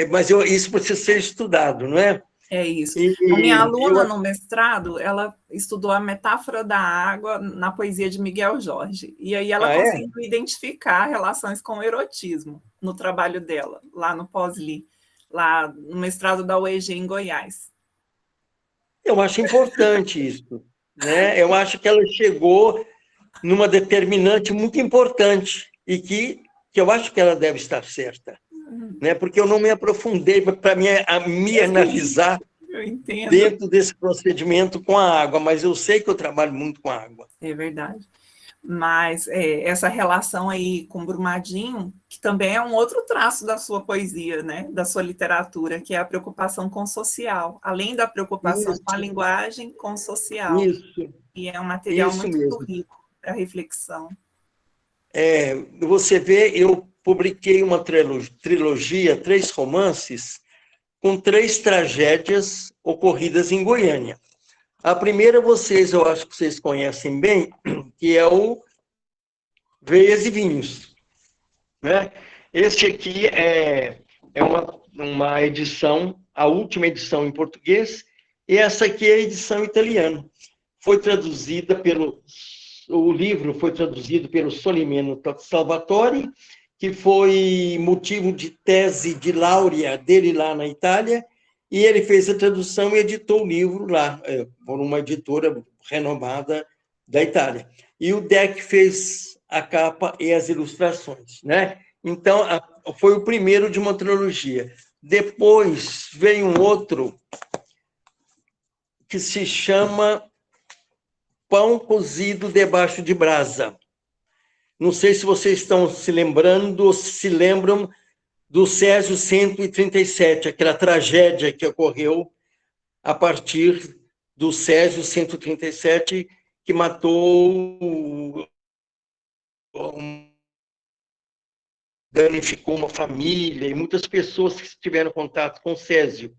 Mas isso precisa ser estudado, não é? É isso. A minha aluna no mestrado, ela estudou a metáfora da água na poesia de Miguel Jorge. E aí ela conseguiu identificar relações com o erotismo no trabalho dela, lá no Pós-Li, lá no mestrado da UEG em Goiás. Eu acho importante isso, né? Eu acho que ela chegou numa determinante muito importante e que eu acho que ela deve estar certa, né? Porque eu não me aprofundei para me analisar dentro desse procedimento com a água, mas eu sei que eu trabalho muito com a água. É verdade. Mas essa relação aí com Brumadinho, que também é um outro traço da sua poesia, né? Da sua literatura, que é a preocupação com o social, além da preocupação com a linguagem, com o social. Isso. E é um material Isso muito mesmo. rico para reflexão. Você vê, eu publiquei uma trilogia, 3 romances, com 3 tragédias ocorridas em Goiânia. A primeira, eu acho que vocês conhecem bem, que é o Veias e Vinhos, né? Este aqui é uma edição, a última edição em português, e essa aqui é a edição italiana. Foi traduzida o livro foi traduzido pelo Solimeno Salvatore, que foi motivo de tese de laurea dele lá na Itália, e ele fez a tradução e editou o livro lá, por uma editora renomada da Itália. E o Deck fez a capa e as ilustrações, né? Então, foi o primeiro de uma trilogia. Depois veio um outro que se chama Pão Cozido Debaixo de Brasa. Não sei se vocês estão se lembrando ou se lembram do Césio 137, aquela tragédia que ocorreu a partir do Césio 137, que matou, danificou uma família e muitas pessoas que tiveram contato com o Césio,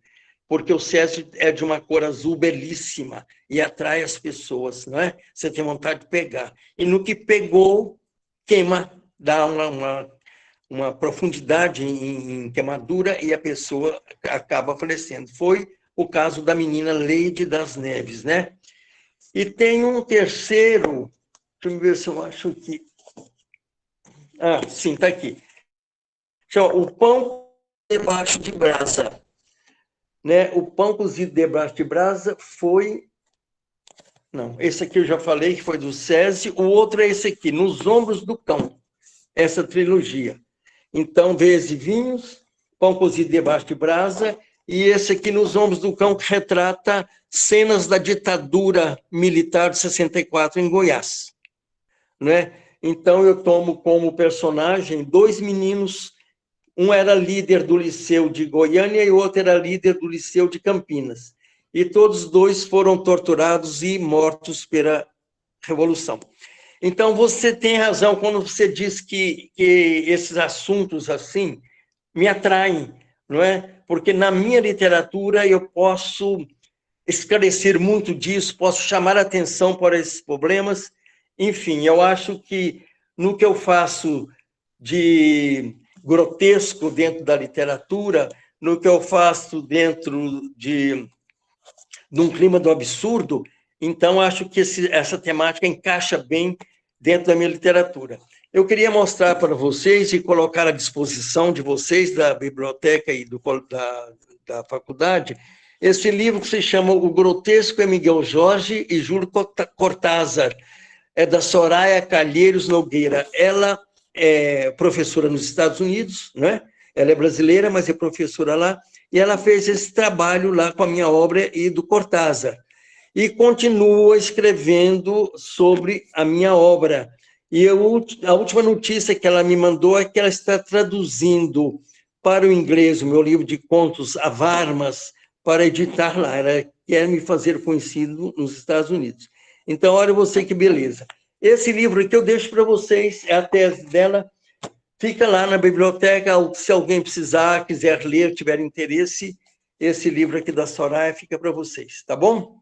porque o Césio é de uma cor azul belíssima e atrai as pessoas, não é? Você tem vontade de pegar. E no que pegou, queima, dá uma profundidade em queimadura e a pessoa acaba falecendo. Foi o caso da menina Leide das Neves, né? E tem um terceiro, deixa eu ver se eu acho que... sim, está aqui. O Pão Debaixo de Brasa. Né? O Pão Cozido Debaixo de Brasa foi... Não, esse aqui eu já falei, que foi do Césio. O outro é esse aqui, Nos Ombros do Cão, essa trilogia. Então, Veias e Vinhos, Pão Cozido Debaixo de Brasa, e esse aqui, Nos Ombros do Cão, que retrata cenas da ditadura militar de 64 em Goiás. Né? Então, eu tomo como personagem 2 meninos, um era líder do Liceu de Goiânia e o outro era líder do Liceu de Campinas. E todos os 2 foram torturados e mortos pela Revolução. Então, você tem razão quando você diz que esses assuntos assim me atraem, não é? Porque na minha literatura eu posso esclarecer muito disso, posso chamar a atenção para esses problemas. Enfim, eu acho que no que eu faço de grotesco dentro da literatura, no que eu faço dentro de um clima do absurdo, então acho que essa temática encaixa bem dentro da minha literatura. Eu queria mostrar para vocês e colocar à disposição de vocês, da biblioteca e da faculdade, esse livro que se chama O Grotesco é Miguel Jorge e Júlio Cortázar, é da Soraya Calheiros Nogueira. Ela é professora nos Estados Unidos, né? Ela é brasileira, mas é professora lá, e ela fez esse trabalho lá com a minha obra e do Cortázar. E continua escrevendo sobre a minha obra. E a última notícia que ela me mandou é que ela está traduzindo para o inglês o meu livro de contos, Avarmas, para editar lá. Ela quer me fazer conhecido nos Estados Unidos. Então, olha você que beleza. Esse livro aqui eu deixo para vocês, é a tese dela, fica lá na biblioteca, se alguém precisar, quiser ler, tiver interesse, esse livro aqui da Soraya fica para vocês, tá bom?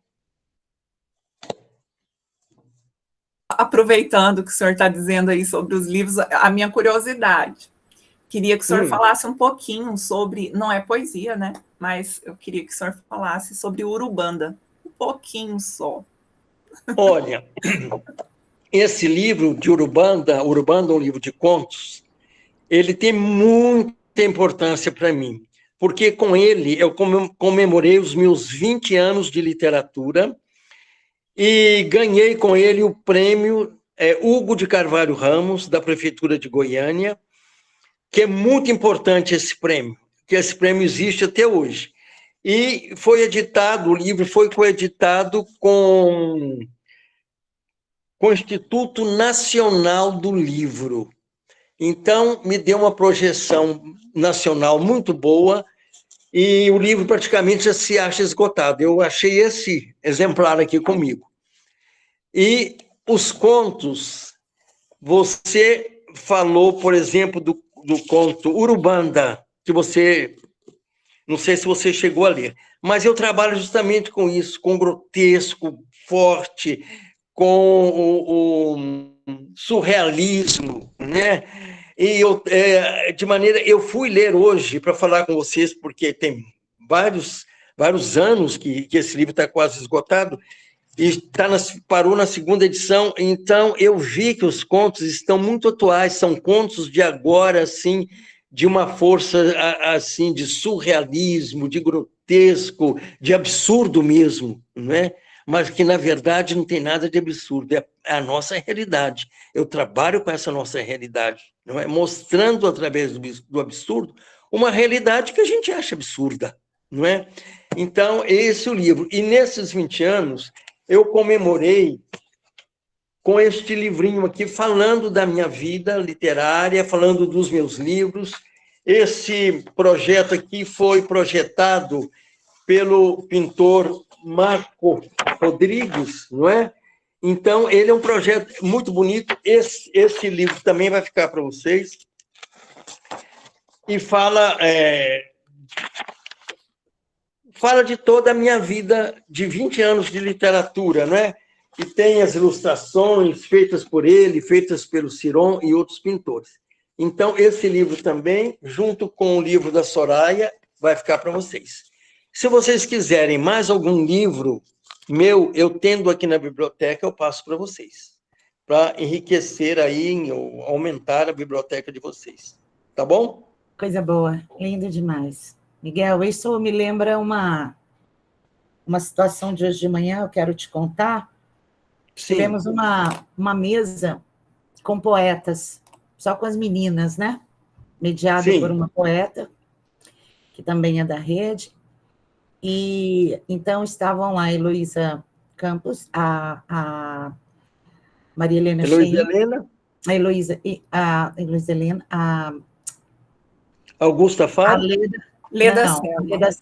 Aproveitando que o senhor está dizendo aí sobre os livros, a minha curiosidade. Queria que o senhor falasse um pouquinho sobre, não é poesia, né? Mas eu queria que o senhor falasse sobre Urubanda, um pouquinho só. Olha, esse livro de Urubanda, Urubanda é um livro de contos, ele tem muita importância para mim, porque com ele eu comemorei os meus 20 anos de literatura e ganhei com ele o prêmio Hugo de Carvalho Ramos, da Prefeitura de Goiânia, que é muito importante esse prêmio, que esse prêmio existe até hoje. E foi editado, o livro foi coeditado com o Instituto Nacional do Livro. Então, me deu uma projeção nacional muito boa e o livro praticamente já se acha esgotado. Eu achei esse exemplar aqui comigo. E os contos, você falou, por exemplo, do conto Urubanda, que você, não sei se você chegou a ler, mas eu trabalho justamente com isso, com grotesco, forte, com o surrealismo, né? E eu, eu fui ler hoje para falar com vocês, porque tem vários anos que esse livro está quase esgotado, e parou na segunda edição, então eu vi que os contos estão muito atuais, são contos de agora, assim, de uma força, assim, de surrealismo, de grotesco, de absurdo mesmo, não é? Mas que, na verdade, não tem nada de absurdo, é a nossa realidade. Eu trabalho com essa nossa realidade, não é? Mostrando, através do absurdo, uma realidade que a gente acha absurda, não é? Então, esse é o livro. E nesses 20 anos, eu comemorei com este livrinho aqui, falando da minha vida literária, falando dos meus livros. Esse projeto aqui foi projetado pelo pintor Marco Rodrigues, não é? Então, ele é um projeto muito bonito. Esse livro também vai ficar para vocês. E fala de toda a minha vida de 20 anos de literatura, não é? E tem as ilustrações feitas por ele, feitas pelo Ciron e outros pintores. Então, esse livro também, junto com o livro da Soraya, vai ficar para vocês. Se vocês quiserem mais algum livro meu, eu tendo aqui na biblioteca, eu passo para vocês, para enriquecer aí, ou aumentar a biblioteca de vocês. Tá bom? Coisa boa, lindo demais. Miguel, isso me lembra uma situação de hoje de manhã, eu quero te contar. Sim. Tivemos uma mesa com poetas, só com as meninas, né? Mediada por uma poeta, que também é da rede. E então estavam lá a Heloísa Campos, a Maria Helena Shein, a Heloísa Helena, a Augusta Faro, Leda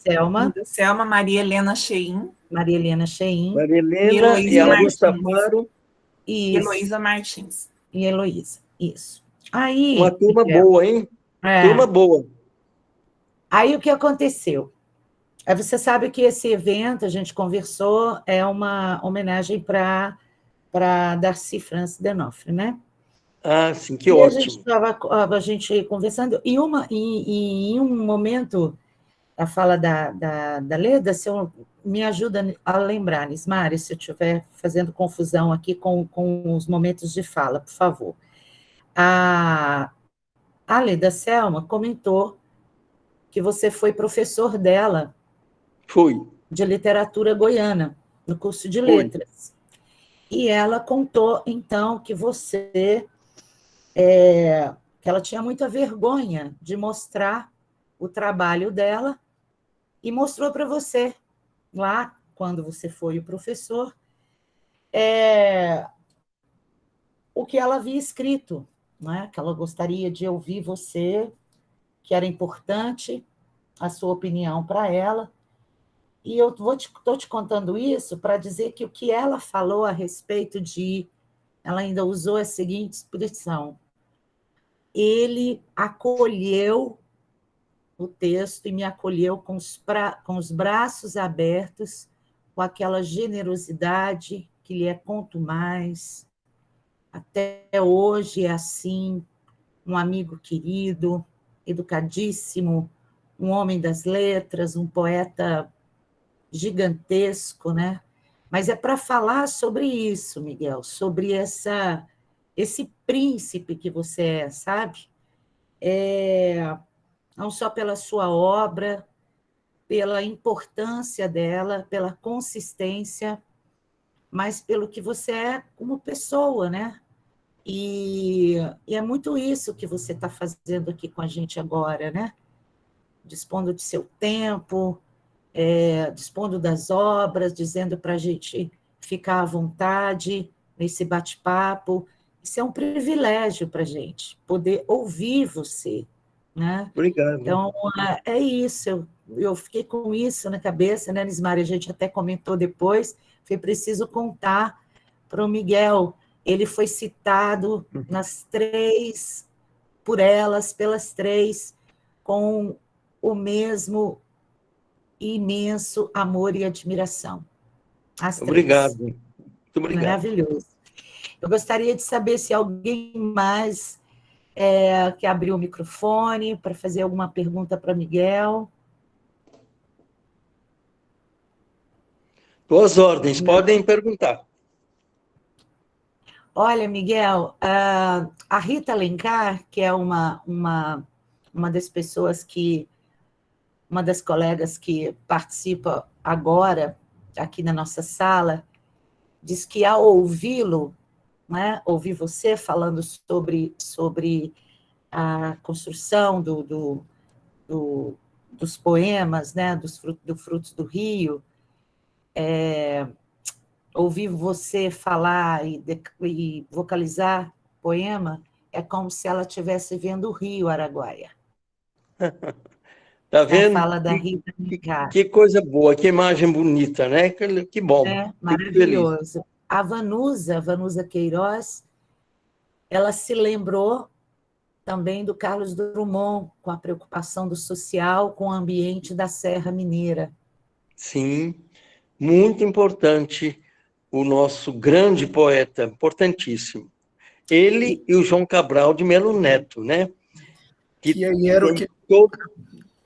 Selma, Maria Helena Shein, Maria Helena e Augusta Faro e Heloísa Martins. E Heloísa, isso. Aí, uma turma boa, hein? Turma boa. Aí o que aconteceu? Você sabe que esse evento, a gente conversou, é uma homenagem para Darcy Francis Denofre, né? Ah, sim, que ótimo. A gente conversando, e em um momento, a fala da Leda, se eu, me ajuda a lembrar, Nismari, se eu estiver fazendo confusão aqui com os momentos de fala, por favor. A Leda Selma comentou que você foi professor dela. Fui. De literatura goiana, no curso de letras. E ela contou, então, que você... que ela tinha muita vergonha de mostrar o trabalho dela e mostrou para você, lá, quando você foi o professor, o que ela havia escrito, né? Que ela gostaria de ouvir você, que era importante a sua opinião para ela. E eu estou te contando isso para dizer que o que ela falou a respeito de... Ela ainda usou a seguinte expressão: ele acolheu o texto e me acolheu com os braços abertos, com aquela generosidade que lhe é contumaz. Até hoje é assim, um amigo querido, educadíssimo, um homem das letras, um poeta gigantesco, né? Mas é para falar sobre isso, Miguel, sobre esse príncipe que você é, sabe? Não só pela sua obra, pela importância dela, pela consistência, mas pelo que você é como pessoa, né? E é muito isso que você está fazendo aqui com a gente agora, né? Dispondo de seu tempo, dispondo das obras, dizendo para a gente ficar à vontade nesse bate-papo. Isso é um privilégio para a gente, poder ouvir você, né? Obrigado. Então, é isso, eu fiquei com isso na cabeça, né, Nismari? A gente até comentou depois, foi preciso contar para o Miguel. Ele foi citado nas três, pelas três, com o mesmo imenso amor e admiração. As três. Obrigado. Muito obrigado. Maravilhoso. Eu gostaria de saber se alguém mais quer abrir o microfone para fazer alguma pergunta para Miguel. Boas ordens, podem perguntar. Olha, Miguel, a Rita Alencar, que é uma das pessoas uma das colegas que participa agora aqui na nossa sala, diz que ao ouvi-lo, né, ouvir você falando sobre a construção dos poemas, né, do Frutos do Rio, ouvir você falar e vocalizar poema, é como se ela estivesse vendo o Rio Araguaia. Tá vendo? A fala da Rita Alencar. Que coisa boa, que imagem bonita, né? Que bom. Maravilhoso. A Vanusa Queiroz, ela se lembrou também do Carlos Drummond, com a preocupação do social, com o ambiente da Serra Mineira. Sim, muito importante, o nosso grande poeta, importantíssimo. Ele e o João Cabral de Melo Neto, né? Que aí era o que...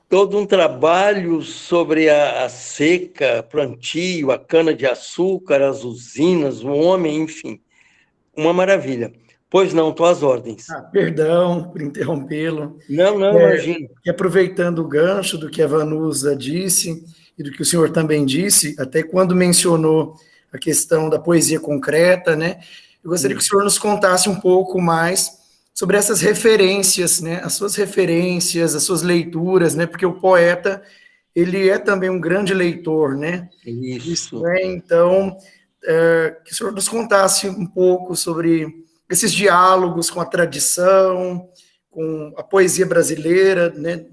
Todo um trabalho sobre a seca, plantio, a cana-de-açúcar, as usinas, o homem, enfim. Uma maravilha. Pois não, estou às ordens. Perdão por interrompê-lo. Não, imagino. E aproveitando o gancho do que a Vanusa disse, e do que o senhor também disse, até quando mencionou a questão da poesia concreta, né? Eu gostaria que o senhor nos contasse um pouco mais sobre essas referências, né? As suas referências, as suas leituras, né? Porque o poeta, ele é também um grande leitor, né? Isso. Né? Então, que o senhor nos contasse um pouco sobre esses diálogos com a tradição, com a poesia brasileira, né?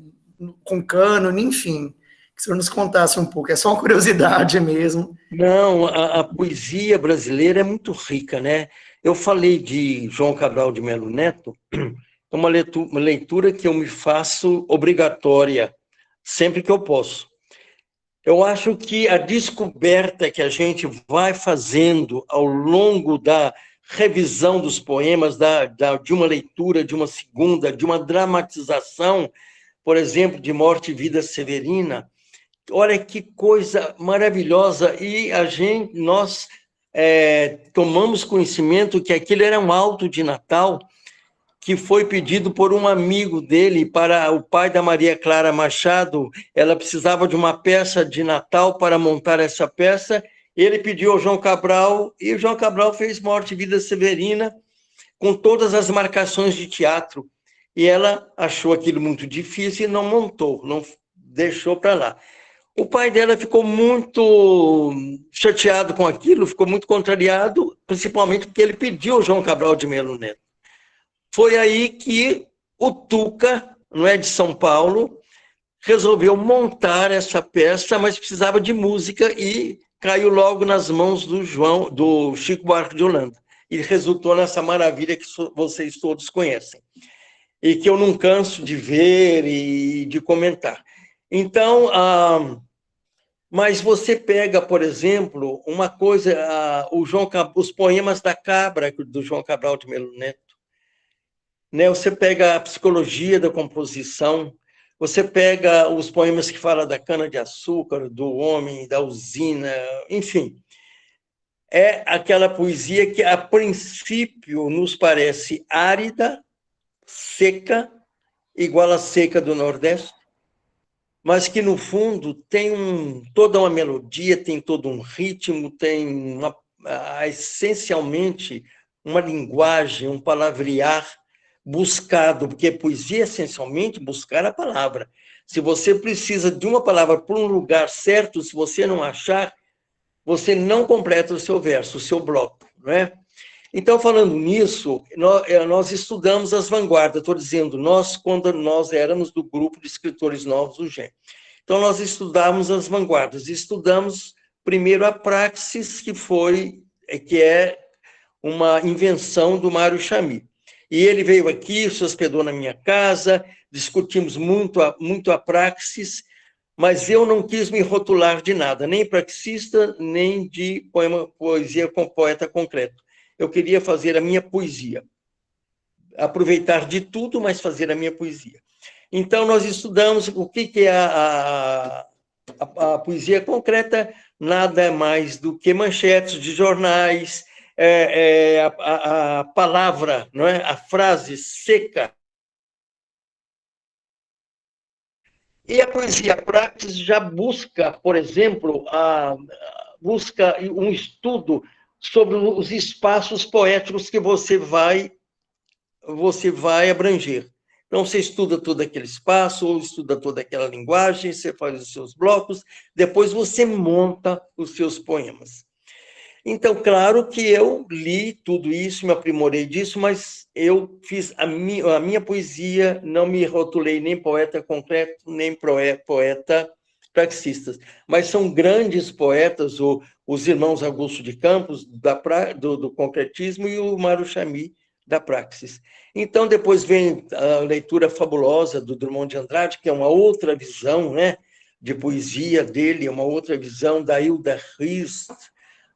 Com cânone, enfim. Que o senhor nos contasse um pouco. É só uma curiosidade mesmo. Não, a poesia brasileira é muito rica, né? Eu falei de João Cabral de Melo Neto, uma leitura que eu me faço obrigatória, sempre que eu posso. Eu acho que a descoberta que a gente vai fazendo ao longo da revisão dos poemas, de uma leitura, de uma segunda, de uma dramatização, por exemplo, de Morte e Vida Severina, olha que coisa maravilhosa, e nós tomamos conhecimento que aquilo era um auto de Natal que foi pedido por um amigo dele para o pai da Maria Clara Machado. Ela precisava de uma peça de Natal para montar essa peça, ele pediu ao João Cabral, e o João Cabral fez Morte e Vida Severina, com todas as marcações de teatro. E ela achou aquilo muito difícil e não montou, não deixou para lá. O pai dela ficou muito chateado com aquilo, ficou muito contrariado, principalmente porque ele pediu ao João Cabral de Melo Neto. Foi aí que o Tuca, não é, de São Paulo, resolveu montar essa peça, mas precisava de música e caiu logo nas mãos do Chico Buarque de Holanda. E resultou nessa maravilha que vocês todos conhecem. E que eu não canso de ver e de comentar. Então, mas você pega, por exemplo, uma coisa, os poemas da Cabra, do João Cabral de Melo Neto, né? Você pega a psicologia da composição, você pega os poemas que falam da cana-de-açúcar, do homem, da usina, enfim. É aquela poesia que, a princípio, nos parece árida, seca, igual à seca do Nordeste, mas que, no fundo, tem toda uma melodia, tem todo um ritmo, tem essencialmente uma linguagem, um palavrear buscado, porque poesia é essencialmente buscar a palavra. Se você precisa de uma palavra para um lugar certo, se você não achar, você não completa o seu verso, o seu bloco, não é? Então, falando nisso, nós estudamos as vanguardas, estou dizendo nós, quando nós éramos do grupo de escritores novos do GEM. Então, nós estudamos as vanguardas, estudamos primeiro a praxis, que é uma invenção do Mário Chamy. E ele veio aqui, se hospedou na minha casa, discutimos muito a praxis, mas eu não quis me rotular de nada, nem praxista, nem de poesia com poeta concreto. Eu queria fazer a minha poesia. Aproveitar de tudo, mas fazer a minha poesia. Então, nós estudamos o que é a poesia concreta, nada mais do que manchetes de jornais, a palavra, não é? A frase seca. E a poesia praxis já busca, por exemplo, busca um estudo sobre os espaços poéticos que você vai abranger. Então, você estuda todo aquele espaço, ou estuda toda aquela linguagem, você faz os seus blocos, depois você monta os seus poemas. Então, claro que eu li tudo isso, me aprimorei disso, mas eu fiz a minha poesia, não me rotulei nem poeta concreto, nem poeta praxistas. Mas são grandes poetas, os irmãos Augusto de Campos, do concretismo, e o Mário Chamy, da praxis. Então, depois vem a leitura fabulosa do Drummond de Andrade, que é uma outra visão, né, de poesia dele, uma outra visão da Hilda Rist,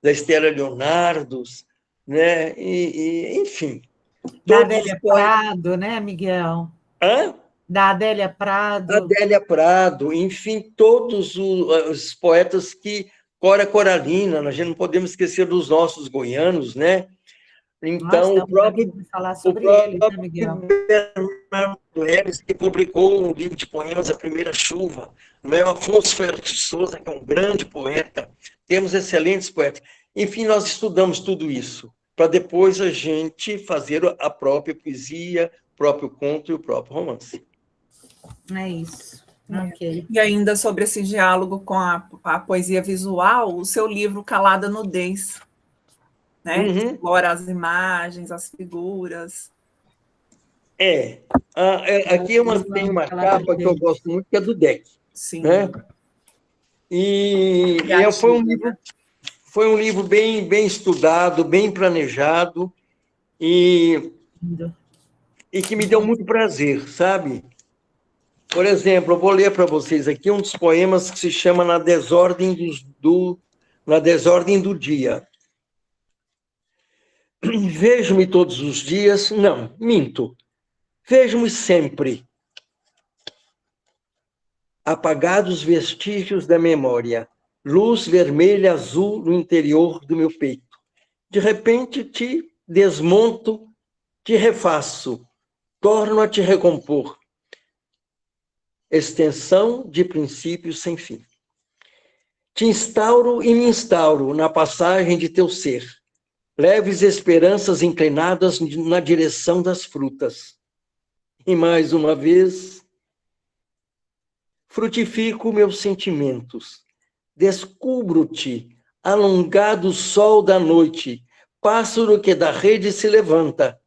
da Estela Leonardos, né, enfim. Da Adélia Prado, né, Miguel? Hã? Da Adélia Prado. Adélia Prado, enfim, todos os poetas que... Cora Coralina, a gente não podemos esquecer dos nossos goianos, né? Então, o próprio ele, né, Miguel? Bernardo Leves, que publicou um livro de poemas, A Primeira Chuva, o Afonso Ferreira de Souza, que é um grande poeta, temos excelentes poetas. Enfim, nós estudamos tudo isso, para depois a gente fazer a própria poesia, o próprio conto e o próprio romance. É isso. Okay. E ainda sobre esse diálogo com a poesia visual, o seu livro Calada Nudez, né? Uhum. Explora as imagens, as figuras. Aqui tem uma capa que eu gosto muito, que é do Deck. Sim. Né? E foi um livro bem estudado, bem planejado, e que me deu muito prazer, sabe? Por exemplo, eu vou ler para vocês aqui um dos poemas que se chama Na Desordem do Dia. Vejo-me todos os dias... Não, minto. Vejo-me sempre. Apagados vestígios da memória. Luz vermelha, azul no interior do meu peito. De repente te desmonto, te refaço. Torno a te recompor. Extensão de princípios sem fim. Te instauro e me instauro na passagem de teu ser, leves esperanças inclinadas na direção das frutas. E mais uma vez, frutifico meus sentimentos, descubro-te, alongado sol da noite, pássaro que da rede se levanta,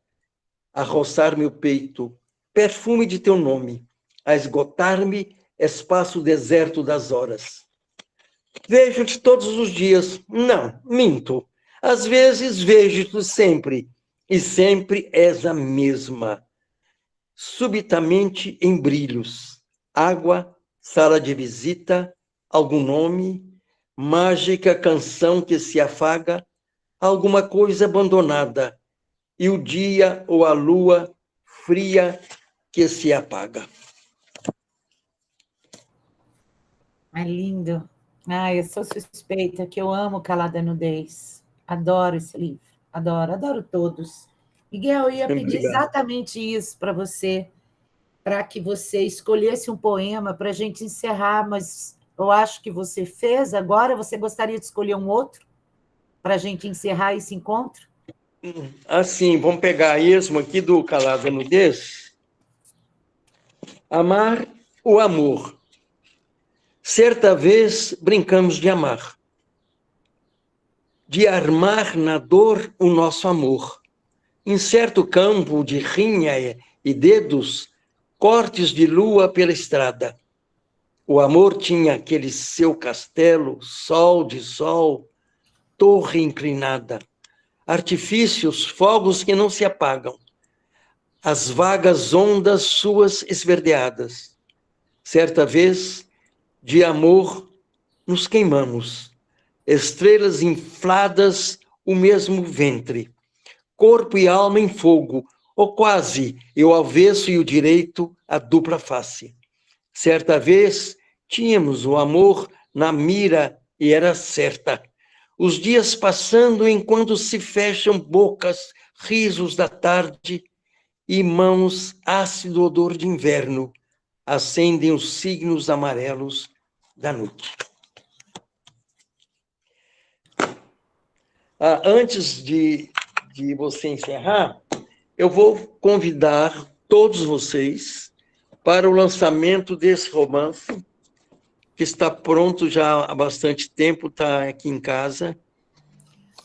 a roçar-me o peito, perfume de teu nome, a esgotar-me, espaço deserto das horas. Vejo-te todos os dias, não, minto, às vezes vejo-te sempre, e sempre és a mesma. Subitamente em brilhos, água, sala de visita, algum nome, mágica canção que se afaga, alguma coisa abandonada, e o dia ou a lua fria que se apaga. É lindo. Eu sou suspeita, que eu amo Calada Nudez. Adoro esse livro. Adoro, adoro todos. Miguel, eu ia pedir Obrigado. exatamente isso para você, para que você escolhesse um poema para a gente encerrar, mas eu acho que você fez agora. Você gostaria de escolher um outro para a gente encerrar esse encontro? Assim, vamos pegar esmo aqui do Calada Nudez. Amar o amor. Certa vez brincamos de amar, de armar na dor o nosso amor. Em certo campo de rinha e dedos, cortes de lua pela estrada. O amor tinha aquele seu castelo, sol de sol, torre inclinada, artifícios, fogos que não se apagam, as vagas ondas suas esverdeadas. Certa vez, de amor, nos queimamos, estrelas infladas, o mesmo ventre, corpo e alma em fogo, ou quase, eu avesso e o direito, a dupla face. Certa vez, tínhamos o amor na mira e era certa. Os dias passando enquanto se fecham bocas, risos da tarde e mãos, ácido odor de inverno, acendem os signos amarelos da noite. Antes de você encerrar, eu vou convidar todos vocês para o lançamento desse romance, que está pronto já há bastante tempo, está aqui em casa,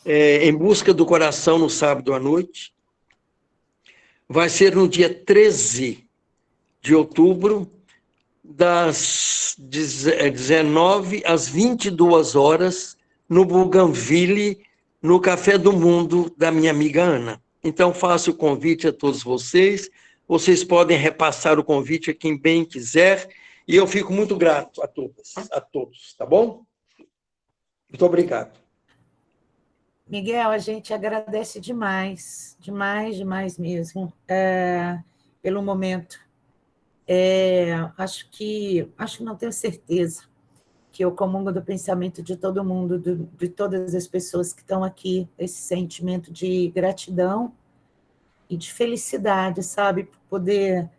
Em Busca do Coração, no sábado à noite. Vai ser no dia 13 de outubro, das 19 às 22 horas, no Bougainville, no Café do Mundo da minha amiga Ana. Então, faço o convite a todos vocês. Vocês podem repassar o convite a quem bem quiser. E eu fico muito grato a todos, tá bom? Muito obrigado. Miguel, a gente agradece demais, demais, demais mesmo, pelo momento. Acho que não tenho certeza que eu comungo do pensamento de todo mundo, de todas as pessoas que estão aqui, esse sentimento de gratidão e de felicidade, sabe? Por poder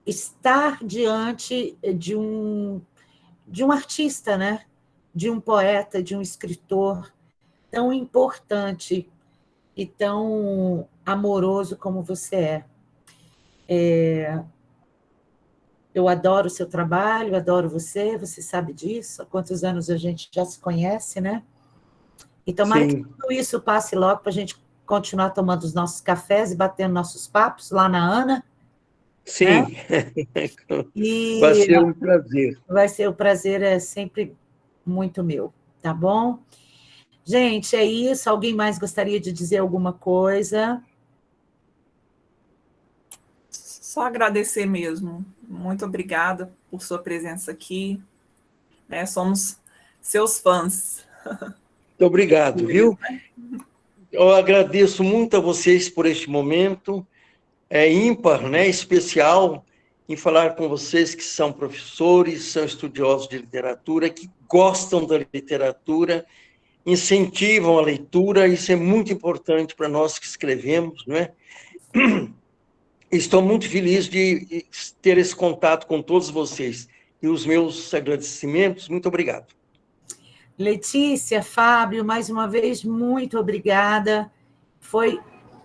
estar diante de um artista, né? De um poeta, de um escritor tão importante e tão amoroso como você é. Eu adoro o seu trabalho, adoro você sabe disso, há quantos anos a gente já se conhece, né? E tomara que tudo isso passe logo para a gente continuar tomando os nossos cafés e batendo nossos papos lá na Ana. Sim, né? Vai ser um prazer. Vai ser o prazer, é sempre muito meu, tá bom? Gente, é isso. Alguém mais gostaria de dizer alguma coisa? Só agradecer mesmo. Muito obrigada por sua presença aqui. Somos seus fãs. Muito obrigado, viu? Eu agradeço muito a vocês por este momento. É ímpar, né? Especial em falar com vocês que são professores, são estudiosos de literatura, que gostam da literatura, incentivam a leitura. Isso é muito importante para nós que escrevemos, não é? Estou muito feliz de ter esse contato com todos vocês. E os meus agradecimentos, muito obrigado. Letícia, Fábio, mais uma vez, muito obrigada. Foi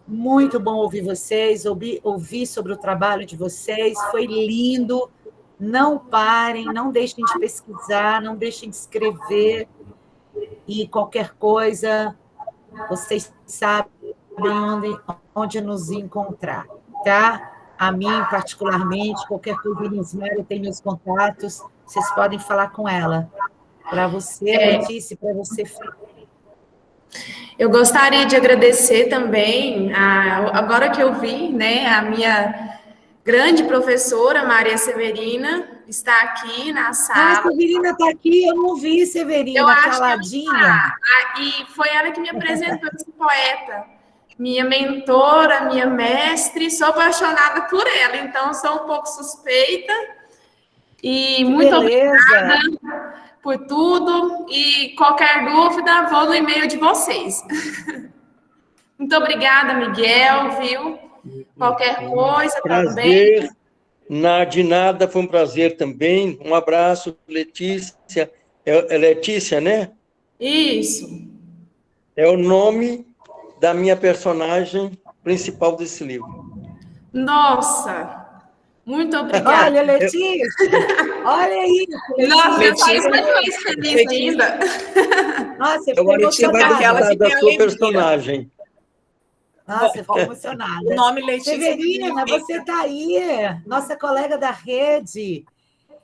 Muito bom ouvir vocês, ouvir sobre o trabalho de vocês, foi lindo. Não parem, não deixem de pesquisar, não deixem de escrever, e qualquer coisa, vocês sabem onde nos encontrar, tá? A mim, particularmente, qualquer coisa, Elisméria tem meus contatos, vocês podem falar com ela. Para você, Letícia, para você, Eu gostaria de agradecer também, agora que eu vi, né, a minha grande professora, Maria Severina, está aqui na Ah, sala. Severina está aqui, eu não vi, Eu Severina, acho que ela caladinha. está. E foi ela que me apresentou esse poeta. Minha mentora, minha mestre, sou apaixonada por ela, então sou um pouco suspeita. E Que muito beleza! obrigada por tudo. E qualquer dúvida, vou no e-mail de vocês. Muito obrigada, Miguel, viu? Qualquer coisa também. Prazer. De nada, foi um prazer também. Um abraço, Letícia. É Letícia, né? Isso. É o nome da minha personagem principal desse livro. Nossa, muito obrigada. Olha, Letícia, olha isso, Nossa, eu saí Letícia, muito mais feliz Letícia. ainda. Nossa, eu fiquei Agora, você vai emocionada. gostar que da tem sua alegria. personagem. Nossa, eu fiquei O emocionada. nome Letícia Severina, significa... você está aí, nossa colega da rede.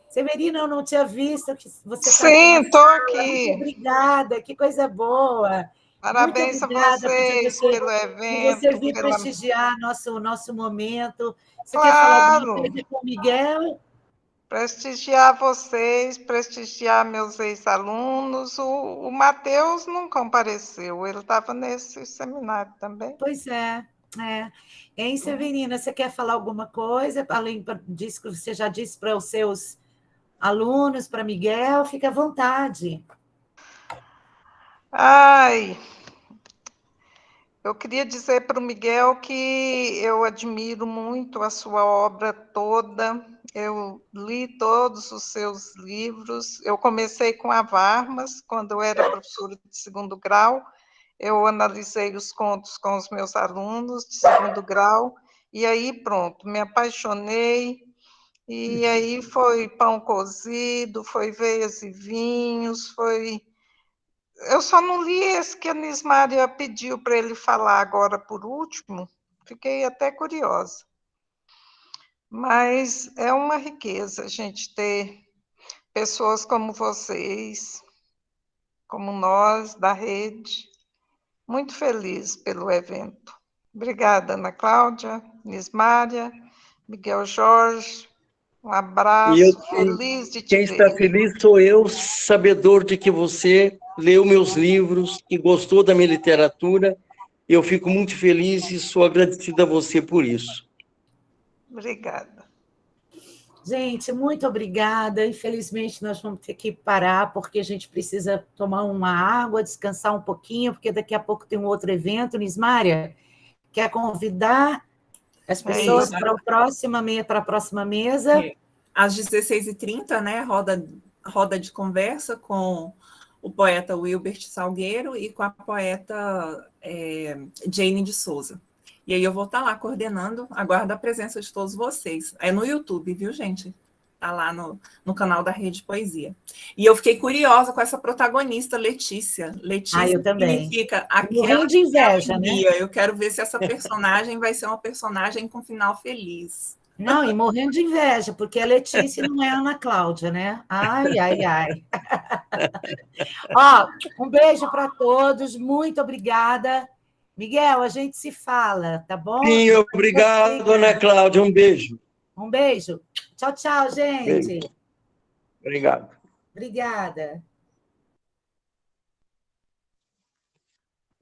Severina, eu não tinha visto que você está aqui. Sim, estou Muito aqui. obrigada, que coisa boa. Muito Parabéns a obrigada vocês pelo por você evento, vir pela... prestigiar nosso momento. Você quer falar alguma Claro, coisa com o Miguel? prestigiar vocês, prestigiar meus ex-alunos. O Matheus não compareceu, ele estava nesse seminário também. Pois é, é. Hein, Severina, você quer falar alguma coisa, além disso que você já disse para os seus alunos, para Miguel? Fique à vontade. Ai, eu queria dizer para o Miguel que eu admiro muito a sua obra toda. Eu li todos os seus livros. Eu comecei com a Varmas, quando eu era professora de segundo grau. Eu analisei os contos com os meus alunos de segundo grau, e aí pronto, me apaixonei, e aí foi pão cozido, foi veias e vinhos, foi... Eu só não li esse que a Nismária pediu para ele falar agora por último, fiquei até curiosa. Mas é uma riqueza a gente ter pessoas como vocês, como nós, da rede. Muito feliz pelo evento. Obrigada, Ana Cláudia, Nismária, Miguel Jorge. Um abraço, feliz de te Quem está ver. feliz sou eu, sabedor de que você leu meus livros e gostou da minha literatura. Eu fico muito feliz e sou agradecido a você por isso. Obrigada. Gente, muito obrigada. Infelizmente, nós vamos ter que parar, porque a gente precisa tomar uma água, descansar um pouquinho, porque daqui a pouco tem um outro evento. Nismária, quer convidar as pessoas para a próxima mesa? Às 16h30, né, roda de conversa com o poeta Wilbert Salgueiro e com a poeta Jane de Souza. E aí eu vou estar lá coordenando, aguardo a presença de todos vocês. É no YouTube, viu, gente? Está lá no canal da Rede Poesia. E eu fiquei curiosa com essa protagonista, Letícia. Letícia eu também. significa Morrendo de inveja, né? Eu quero ver se essa personagem vai ser uma personagem com final feliz. Não, e morrendo de inveja, porque a Letícia não é a Ana Cláudia, né? Ai, ai, ai. Ó, um beijo para todos, muito obrigada. Miguel, a gente se fala, tá bom? Sim, obrigado, Ana Cláudia. Um beijo. Um beijo. Tchau, tchau, gente. Beijo. Obrigado. Obrigada.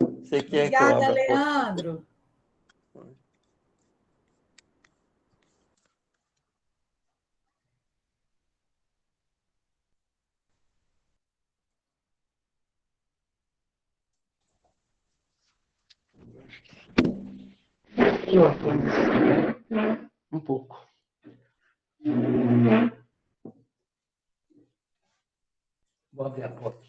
Você quer Obrigada, que eu abra? Leandro. Um pouco. Vou abrir a porta.